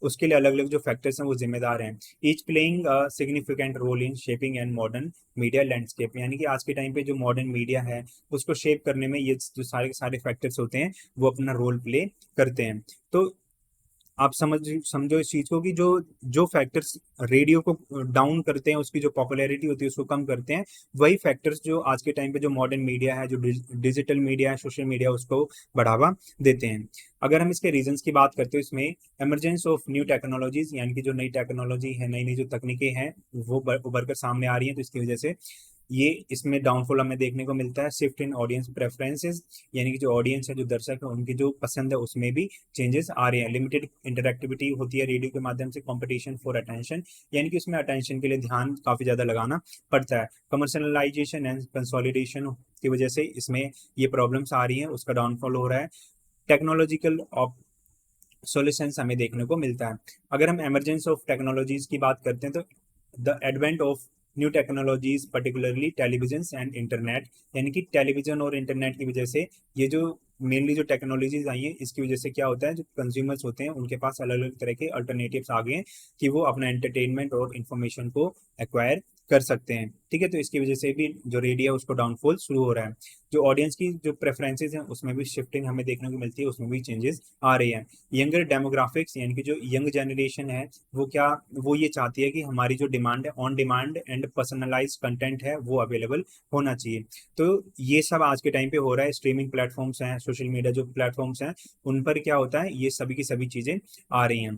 उसके लिए अलग अलग जो फैक्टर्स हैं वो जिम्मेदार हैं। Each playing a significant role in shaping and modern media landscape, यानी कि आज के टाइम पे जो मॉडर्न मीडिया है उसको शेप करने में ये जो सारे के सारे फैक्टर्स होते हैं वो अपना रोल प्ले करते हैं। तो आप समझो इस चीज को कि जो जो फैक्टर्स रेडियो को डाउन करते हैं, उसकी जो पॉपुलैरिटी होती है उसको कम करते हैं, वही फैक्टर्स जो आज के टाइम पे जो मॉडर्न मीडिया है, जो डिजिटल मीडिया है, सोशल मीडिया, उसको बढ़ावा देते हैं। अगर हम इसके रीजंस की बात करते हैं, इसमें एमरजेंस ऑफ न्यू टेक्नोलॉजीज, यानी कि जो नई टेक्नोलॉजी है, नई नई जो तकनीकें हैं वो उभर कर सामने आ रही हैं, तो इसकी वजह से ये इसमें डाउनफॉल हमें देखने को मिलता है। शिफ्ट इन ऑडियंस प्रेफरेंसेस, यानी कि जो ऑडियंस है, जो दर्शक है, उनकी जो पसंद है उसमें भी चेंजेस आ रहे हैं। लिमिटेड इंटरेक्टिविटी होती है रेडियो के माध्यम से। कंपटीशन फॉर अटेंशन, यानी कि उसमें अटेंशन के लिए ध्यान काफी ज्यादा लगाना पड़ता है। कमर्शलाइजेशन एंड कंसोलिडेशन की वजह से इसमें ये प्रॉब्लम्स आ रही हैं, उसका डाउनफॉल हो रहा है। टेक्नोलॉजिकल सॉल्यूशंस हमें देखने को मिलता है। अगर हम एमरजेंस ऑफ टेक्नोलॉजीज की बात करते हैं तो the advent of new technologies particularly television and internet, यानी कि टेलीविजन और इंटरनेट की वजह से ये जो मेनली जो टेक्नोलॉजीज आई हैं इसकी वजह से क्या होता है, जो कंज्यूमर्स होते हैं उनके पास अलग अलग तरह के अल्टरनेटिव्स आ गए हैं कि वो अपना एंटरटेनमेंट और इन्फॉर्मेशन को एक्वायर कर सकते हैं। ठीक है, तो इसकी वजह से भी जो रेडियो है उसको डाउनफॉल शुरू हो रहा है। जो ऑडियंस की जो प्रेफरेंसेज हैं उसमें भी शिफ्टिंग हमें देखने को मिलती है, उसमें भी चेंजेस आ रही हैं। यंगर डेमोग्राफिक्स, यानी कि जो यंग जनरेशन है वो ये चाहती है कि हमारी जो डिमांड है, on demand and personalize content है, वो अवेलेबल होना चाहिए। तो ये सब आज के टाइम पे हो रहा है। स्ट्रीमिंग प्लेटफॉर्म्स हैं, सोशल मीडिया जो प्लेटफॉर्म्स हैं, उन पर क्या होता है, ये सभी की सभी चीजें आ रही हैं।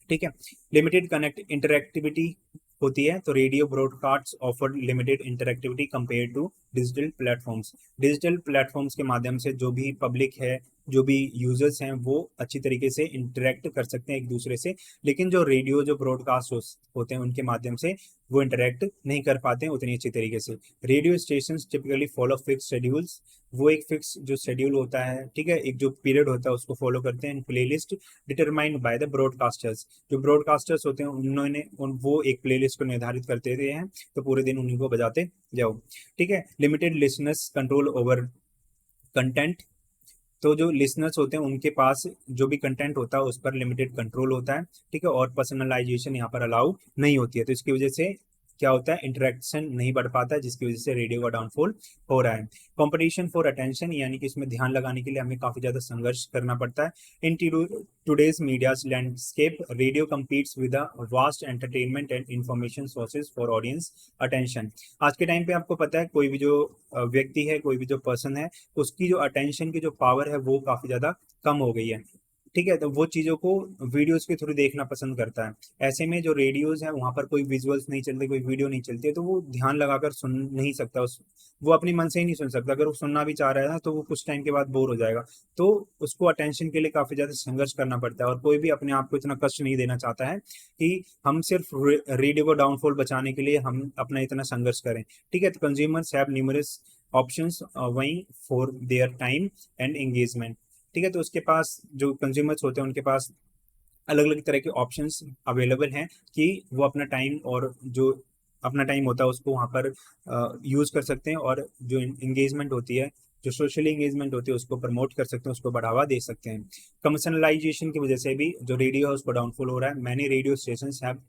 ठीक है। लिमिटेड कनेक्ट इंटरेक्टिविटी होती है, तो radio broadcast offer limited interactivity compare to digital platforms. Digital platforms के माध्यम से जो भी पब्लिक है, जो भी यूजर्स हैं, वो अच्छी तरीके से इंटरेक्ट कर सकते हैं एक दूसरे से। लेकिन जो रेडियो, जो ब्रॉडकास्ट होते हैं, उनके माध्यम से वो इंटरेक्ट नहीं कर पाते हैं उतनी अच्छी तरीके से। Radio station typically follow fix schedules. वो एक फिक्स जो शेड्यूल होता है, ठीक है, एक जो पीरियड होता है उसको फॉलो करते हैं। Playlist determined by the broadcasters. जो ब्रॉडकास्टर्स होते हैं वो एक प्लेलिस्ट को निर्धारित करते रहते हैं, तो पूरे दिन उन्हीं को बजाते जाओ, ठीक है। Limited listeners control over content. तो जो लिसनर्स होते हैं उनके पास जो भी कंटेंट होता है उस पर लिमिटेड कंट्रोल होता है, ठीक है, और पर्सनलाइजेशन यहाँ पर अलाउ नहीं होती है। तो इसकी वजह से क्या होता है, इंटरेक्शन नहीं बढ़ पाता है, जिसकी वजह से रेडियो का डाउनफॉल हो रहा है। कंपटीशन फॉर अटेंशन, यानी कि इसमें ध्यान लगाने के लिए हमें काफी ज्यादा संघर्ष करना पड़ता है। In today's media landscape, radio competes with vast entertainment and information sources for audience attention. आज के टाइम पे आपको पता है, कोई भी जो व्यक्ति है, कोई भी जो पर्सन है, उसकी जो अटेंशन की जो पावर है वो काफी ज्यादा कम हो गई है, ठीक है। तो वो चीजों को वीडियोस के थ्रू देखना पसंद करता है। ऐसे में जो रेडियोज है वहां पर कोई विजुअल्स नहीं चलते, कोई वीडियो नहीं चलती है, तो वो ध्यान लगाकर सुन नहीं सकता। वो अपनी मन से ही नहीं सुन सकता। अगर वो सुनना भी चाह रहा है ना, तो वो कुछ टाइम के बाद बोर हो जाएगा। तो उसको अटेंशन के लिए काफी ज्यादा संघर्ष करना पड़ता है, और कोई भी अपने आप को इतना कष्ट नहीं देना चाहता है कि हम सिर्फ रेडियो को डाउनफॉल बचाने के लिए हम अपना इतना संघर्ष करें, ठीक है। तो कंज्यूमर्स हैव न्यूमरस ऑप्शंस वहीं for their time and engagement, ठीक है। तो उसके पास जो कंज्यूमर्स होते हैं उनके पास अलग अलग तरह के ऑप्शंस अवेलेबल हैं कि वो अपना टाइम, और जो अपना टाइम होता है उसको वहाँ पर यूज़ कर सकते हैं, और जो इंगेजमेंट होती है, जो सोशल इंगेजमेंट होती है, उसको प्रमोट कर सकते हैं, उसको बढ़ावा दे सकते हैं। कमर्शनलाइजेशन की वजह से भी जो रेडियो है उसको डाउनफॉल हो रहा है। Many radio station have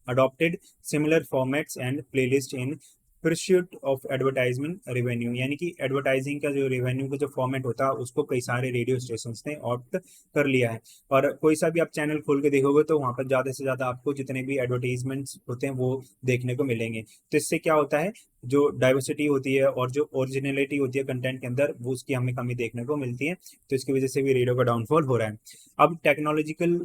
adopted similar formats and playlist in pursuit of advertisement revenue, यानी कि एडवर्टाइजिंग का जो रेवेन्यू का जो फॉर्मेट होता है उसको कई सारे रेडियो स्टेशंस ने ऑप्ट कर लिया है। और कोई सा भी आप चैनल खोल के देखोगे तो वहां पर ज्यादा से ज्यादा आपको जितने भी एडवर्टाइजमेंट्स होते हैं वो देखने को मिलेंगे। तो इससे क्या होता है, जो डाइवर्सिटी होती है और जो ओरिजिनलिटी होती है कंटेंट के अंदर, वो उसकी हमें कमी देखने को मिलती है। तो इसकी वजह से भी रेडियो का डाउनफॉल हो रहा है। अब टेक्नोलॉजिकल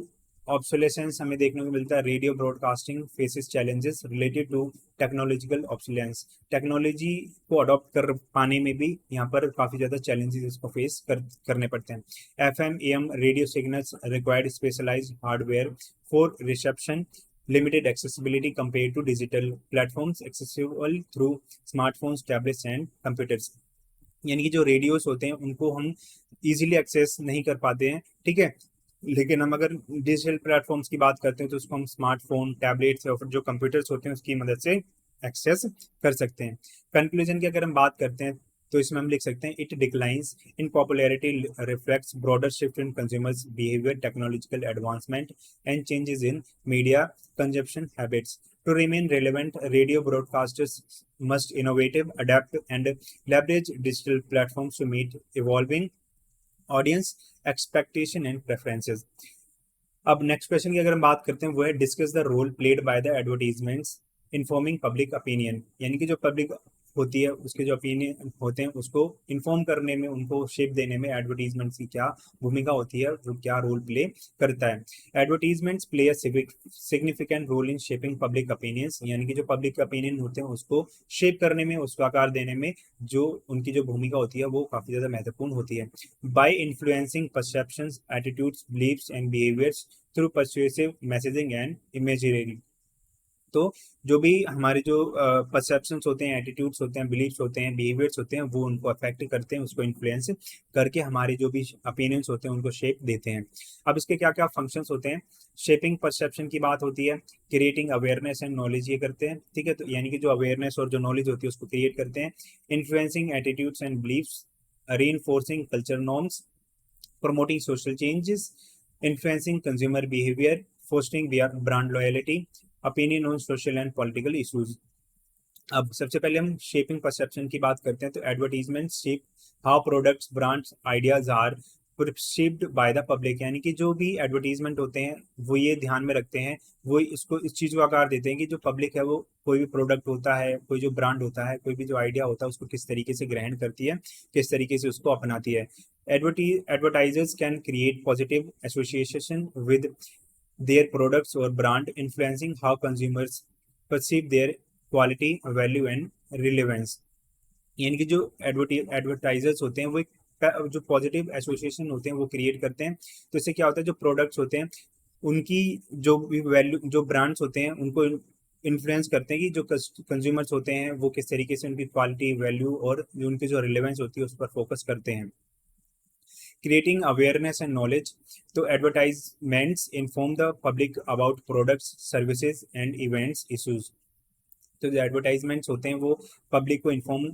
ऑब्सोलेसेंस हमें देखने को मिलता है। Radio broadcasting faces challenges related to technological obsolescence. Technology को अडॉप्ट कर पाने में भी यहाँ पर काफी ज्यादा चैलेंजेस इसको करने पड़ते हैं। FM AM radio signals required specialized hardware for reception, limited accessibility compared to digital platforms accessible through smartphones, tablets and computers। यानी कि जो रेडियोस होते हैं उनको हम इजीली एक्सेस नहीं कर पाते हैं, ठीक है। लेकिन हम अगर डिजिटल प्लेटफॉर्म्स की बात करते हैं तो उसको हम स्मार्टफोन, टैबलेट्स और जो कंप्यूटर्स होते हैं उसकी मदद से एक्सेस कर सकते हैं। कंक्लूजन की अगर हम बात करते हैं तो इसमें हम लिख सकते हैं, it declines in popularity reflects broader shift in consumers behaviour, technological advancement and changes in media consumption habits. To remain relevant, radio broadcasters must innovative, adapt, and leverage digital platforms to meet evolving audience expectation and preferences। अब नेक्स्ट क्वेश्चन की अगर हम बात करते हैं वो है, discuss the role played by the advertisements informing public opinion. यानी कि जो पब्लिक होती है उसके जो ओपिनियन होते हैं उसको इन्फॉर्म करने में, उनको शेप देने में एडवर्टीजमेंट्स की क्या भूमिका होती है, वो क्या रोल प्ले करता है। Advertisements play a significant role in shaping public opinions, यानी कि जो पब्लिक ओपिनियन होते हैं उसको शेप करने में, उसको आकार देने में जो उनकी जो भूमिका होती है वो काफी ज्यादा महत्वपूर्ण होती है। By influencing perceptions, attitudes, beliefs and behaviours through persuasive messaging and imagery. तो जो भी हमारे जो परसेप्शंस होते हैं, एटीट्यूड्स होते हैं, बिलीव्स होते हैं, बिहेवियर्स होते हैं, वो उनको अफेक्ट करते हैं, उसको इन्फ्लुएंस करके हमारे जो भी ओपिनियंस होते हैं उनको शेप देते हैं। अब इसके क्या क्या फंक्शंस होते हैं। शेपिंग परसेप्शन की बात होती है, क्रिएटिंग अवेयरनेस एंड नॉलेज ये करते हैं, ठीक है। तो यानी कि जो अवेयरनेस और जो नॉलेज होती है उसको क्रिएट करते हैं। Influencing attitudes and believes, reinforcing culture norms, promoting social changes, influencing consumer behavior, fostering brand loyalty, opinion on social and political issues। अब सबसे पहले हम शेपिंग परसेप्शन की बात करते हैं। तो advertisement shape how products, brands, ideas are perceived by the public, यानी कि जो भी एडवर्टीजमेंट होते हैं वो ये ध्यान में रखते हैं, वो इसको इस चीज को आकार देते हैं कि जो पब्लिक है वो कोई भी प्रोडक्ट होता है, कोई जो ब्रांड होता है, कोई भी जो आइडिया होता है उसको किस तरीके से ग्रहण करती है, किस तरीके से उसको अपनाती है। Advertisers can create positive association with their products or brand, influencing how consumers perceive their quality, value and relevance। यानी कि जो एडवर्टाइजर्स होते हैं वो जो पॉजिटिव एसोसिएशन होते हैं वो क्रिएट करते हैं। तो इससे क्या होता है, जो प्रोडक्ट्स होते हैं उनकी जो भी वैल्यू, जो ब्रांड्स होते हैं उनको इन्फ्लुएंस करते हैं कि जो कंज्यूमर्स होते हैं वो किस तरीके से उनकी क्वालिटी, वैल्यू और जो उनकी जो रिलेवेंस होती है उस पर फोकस करते हैं। क्रिएटिंग अवेयरनेस एंड नॉलेज, तो advertisements inform the public about products, services and events issues. तो जो एडवर्टाइजमेंट्स होते हैं वो पब्लिक को इन्फॉर्म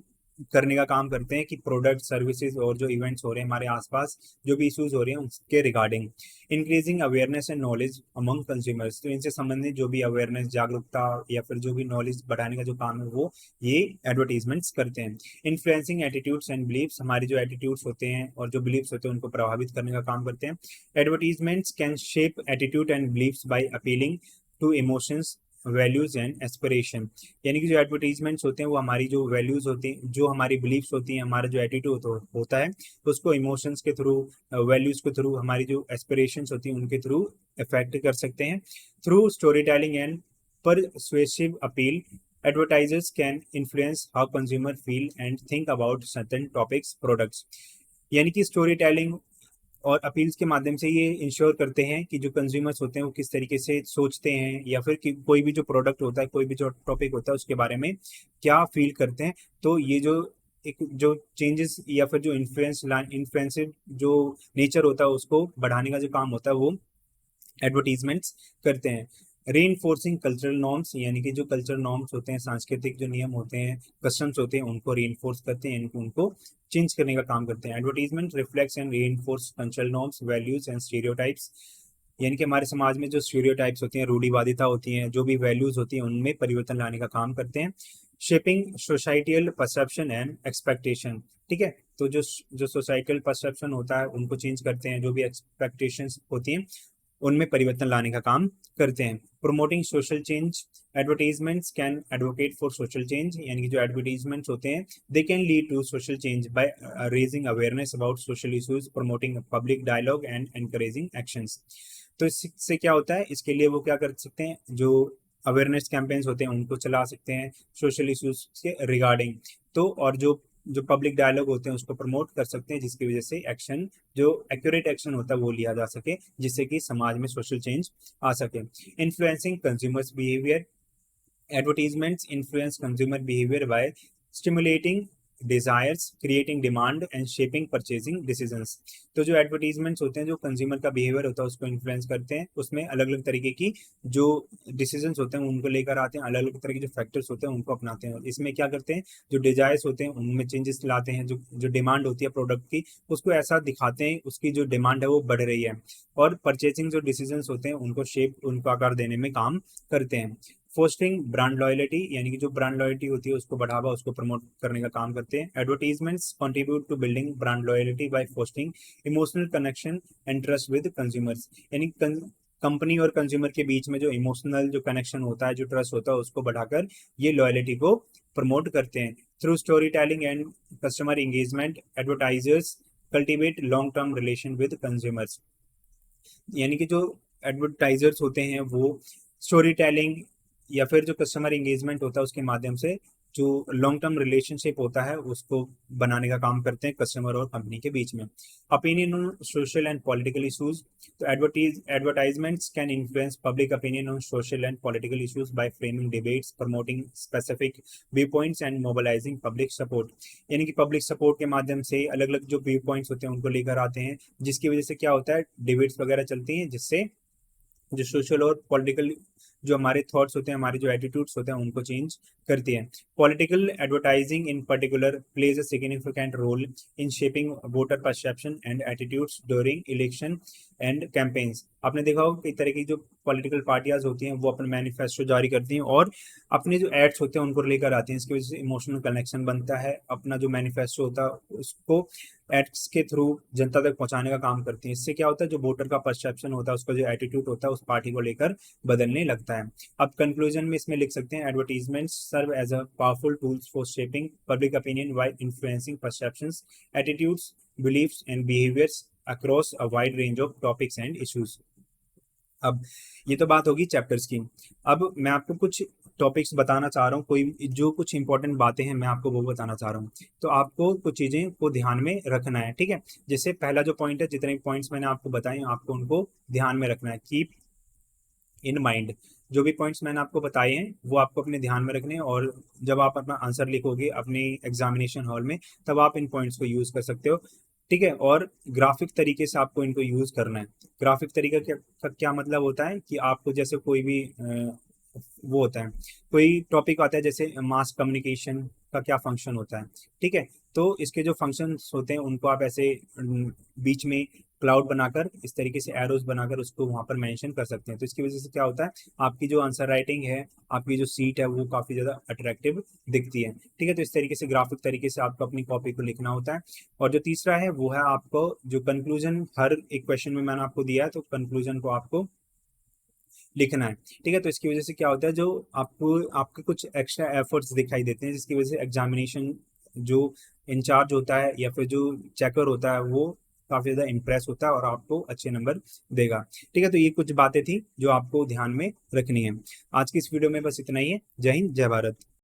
करने का काम करते हैं कि प्रोडक्ट, सर्विसेज और जो इवेंट्स हो रहे हैं हमारे आसपास, जो भी इश्यूज हो रहे हैं उसके regarding. Increasing awareness and knowledge among consumers, तो इनसे संबंधित जो भी अवेयरनेस, जागरूकता या फिर जो भी नॉलेज बढ़ाने का जो काम है वो ये एडवर्टीजमेंट्स करते हैं। इन्फ्लुएंसिंग एटीट्यूड्स एंड बिलीव्स, हमारे जो एटीट्यूड्स होते हैं और जो बिलीव्स होते हैं उनको प्रभावित करने का काम करते हैं। Advertisements can shape attitude and believes by appealing to emotions, values and aspiration. यानी कि जो एडवर्टीजमेंट्स होते हैं वो हमारी जो वैल्यूज होती हैं, जो हमारी बिलीफ्स होती हैं, हमारा जो एटीट्यूड होता है तो उसको इमोशंस के थ्रू, वैल्यूज के थ्रू, हमारी जो एस्पिरेशंस होती हैं उनके थ्रू इफेक्ट कर सकते हैं। Through story telling and persuasive appeal, advertisers can influence how consumer feel and think about certain topics, products. यानी कि स्टोरी टेलिंग और अपील्स के माध्यम से ये इंश्योर करते हैं कि जो कंज्यूमर्स होते हैं वो किस तरीके से सोचते हैं या फिर कोई भी जो प्रोडक्ट होता है, कोई भी जो टॉपिक होता है उसके बारे में क्या फील करते हैं। तो ये जो एक जो चेंजेस या फिर जो इन्फ्लुएंसिव जो नेचर होता है उसको बढ़ाने का जो काम होता है वो एडवर्टीजमेंट्स करते हैं। रीइंफोर्सिंग कल्चरल नॉर्म्स, यानी कि जो कल्चरल नॉर्म्स होते हैं, सांस्कृतिक जो नियम होते हैं, कस्टम्स होते हैं, उनको रीइंफोर्स करते हैं, उनको चेंज करने का काम करते हैं। Advertisement reflects and reinforce cultural norms, values and stereotypes, यानी कि हमारे समाज में जो स्टीरियोटाइप्स होती हैं, रूढ़िवादिता होती हैं, जो भी वैल्यूज होती हैं उनमें परिवर्तन लाने का काम करते हैं। Shaping societal perception and expectation, ठीक है। तो जो सोसाइटल परसेप्शन होता है उनको चेंज करते हैं, जो भी एक्सपेक्टेशंस होती हैं उनमें परिवर्तन लाने का काम करते हैं। Promoting social change, advertisements can advocate for social change, यानी कि जो एडवर्टीजमेंट्स होते हैं they can lead to social change by raising awareness about social issues, promoting public dialogue and encouraging actions. तो इससे क्या होता है, इसके लिए वो क्या कर सकते हैं, जो अवेयरनेस कैंपेन्स होते हैं उनको चला सकते हैं सोशल इश्यूज के रिगार्डिंग। तो और जो जो पब्लिक डायलॉग होते हैं उसको प्रमोट कर सकते हैं, जिसकी वजह से एक्शन, जो एक्यूरेट एक्शन होता है वो लिया जा सके, जिससे कि समाज में सोशल चेंज आ सके। Influencing consumers behaviour, advertisements influence consumer behaviour by stimulating desires, creating demand and shaping purchasing decisions. तो जो एडवर्टीजमेंट्स होते हैं जो कंज्यूमर का बिहेवियर होता है उसको इन्फ्लुएंस करते हैं, उसमें अलग अलग तरीके की जो डिसीजंस होते हैं उनको लेकर आते हैं, अलग अलग तरह के जो फैक्टर्स होते हैं उनको अपनाते हैं। इसमें क्या करते हैं, जो डिजायर्स होते हैं उनमें चेंजेस लाते हैं, जो डिमांड होती है प्रोडक्ट की उसको ऐसा दिखाते हैं, उसकी जो डिमांड है वो बढ़ रही है। और परचेजिंग जो डिसीजंस होते हैं उनको शेप, उनको आकार देने में काम करते हैं। फोस्टिंग ब्रांड लॉयल्टी, यानी कि जो ब्रांड लॉयल्टी होती है उसको बढ़ावा, उसको प्रमोट करने का काम करते हैं। Advertisements contribute to building brand loyalty by fostering emotional connection and trust with consumers, यानी कंपनी और कंज्यूमर के बीच में जो इमोशनल जो कनेक्शन होता है, जो ट्रस्ट होता है उसको बढ़ाकर ये लॉयल्टी को प्रमोट करते हैं। Through story telling and customer engagement, advertisers cultivate long term relation with consumers, यानी कि जो एडवर्टाइजर्स होते हैं वो स्टोरी टेलिंग या फिर जो कस्टमर एंगेजमेंट होता है उसके माध्यम से जो लॉन्ग टर्म रिलेशनशिप होता है उसको बनाने का काम करते हैं कस्टमर और कंपनी के बीच में। Opinion on social and political issues, तो advertisements can influence public opinion on social and political issues by framing debates, promoting specific view points and mobilising public support, यानी कि पब्लिक सपोर्ट के माध्यम से अलग अलग जो व्यू पॉइंट्स होते हैं उनको लेकर आते हैं, जिसकी वजह से क्या होता है, डिबेट्स वगैरह चलती हैं, जिससे जो सोशल और पॉलिटिकल जो हमारे थॉट्स होते हैं, हमारे जो एटीट्यूड्स होते हैं उनको चेंज करती है। Political advertising in particular plays a significant role in shaping voter perception and attitudes during election and campaigns. आपने देखा होगा कई तरह की जो पॉलिटिकल पार्टियां होती हैं वो अपने मैनिफेस्टो जारी करती हैं और अपने जो एड्स होते हैं उनको लेकर आती हैं, इसकी वजह से इमोशनल कनेक्शन बनता है, अपना जो मैनिफेस्टो होता है उसको एड्स के थ्रू जनता तक पहुंचाने का काम करती हैं। इससे क्या होता है, जो वोटर का परसेप्शन होता है, उसका जो एटीट्यूड होता है उस पार्टी को लेकर बदलने लगता है। अब कंक्लूजन में इसमें लिख सकते हैं, advertisements serve as a powerful tools for shaping public opinion by influencing perceptions, attitudes, beliefs and behaviours across a wide range of topics and issues. अब ये तो बात होगी चैप्टर्स की। अब मैं आपको कुछ टॉपिक्स बताना चाह रहा हूँ, कोई जो कुछ इंपॉर्टेंट बातें हैं मैं आपको वो बताना चाह रहा हूँ। तो आपको कुछ चीज़ें को ध्यान में रखना है, ठीक है। जैसे पहला जो पॉइंट है, जितने पॉइंट्स मैंने आपको बताए आपको उनको ध्यान में रखना है, कीप इन माइंड। जो भी पॉइंट्स मैंने आपको बताए हैं वो आपको अपने ध्यान में रखने हैं, और जब आप अपना आंसर लिखोगे अपने एग्जामिनेशन हॉल में तब आप इन पॉइंट्स को यूज कर सकते हो, ठीक है। और ग्राफिक तरीके से आपको इनको यूज करना है। ग्राफिक तरीका का क्या मतलब होता है कि आपको जैसे कोई भी वो होता है, कोई टॉपिक आता है जैसे मास कम्युनिकेशन का क्या फंक्शन होता है, ठीक है। तो इसके जो फंक्शंस होते हैं उनको आप ऐसे बीच में क्लाउड बनाकर इस तरीके से एरोज बनाकर उसको वहां पर मेंशन कर सकते हैं। तो इसकी वजह से क्या होता है, आपकी जो आंसर राइटिंग है, आपकी जो सीट है वो काफी ज्यादा अट्रैक्टिव दिखती है, ठीक है। तो इस तरीके से ग्राफिक तरीके से आपको अपनी कॉपी को लिखना होता है। और जो तीसरा है वो है आपको जो कंक्लूजन, हर एक क्वेश्चन में मैंने आपको दिया है तो कंक्लूजन को आपको लिखना है, ठीक है। तो इसकी वजह से क्या होता है, जो आपको आपके कुछ एक्स्ट्रा एफर्ट्स दिखाई देते हैं, जिसकी वजह से एग्जामिनेशन जो इंचार्ज होता है या फिर जो चेकर होता है वो काफी ज्यादा इंप्रेस होता है और आपको अच्छे नंबर देगा, ठीक है। तो ये कुछ बातें थी जो आपको ध्यान में रखनी है। आज की इस वीडियो में बस इतना ही है। जय हिंद, जय भारत।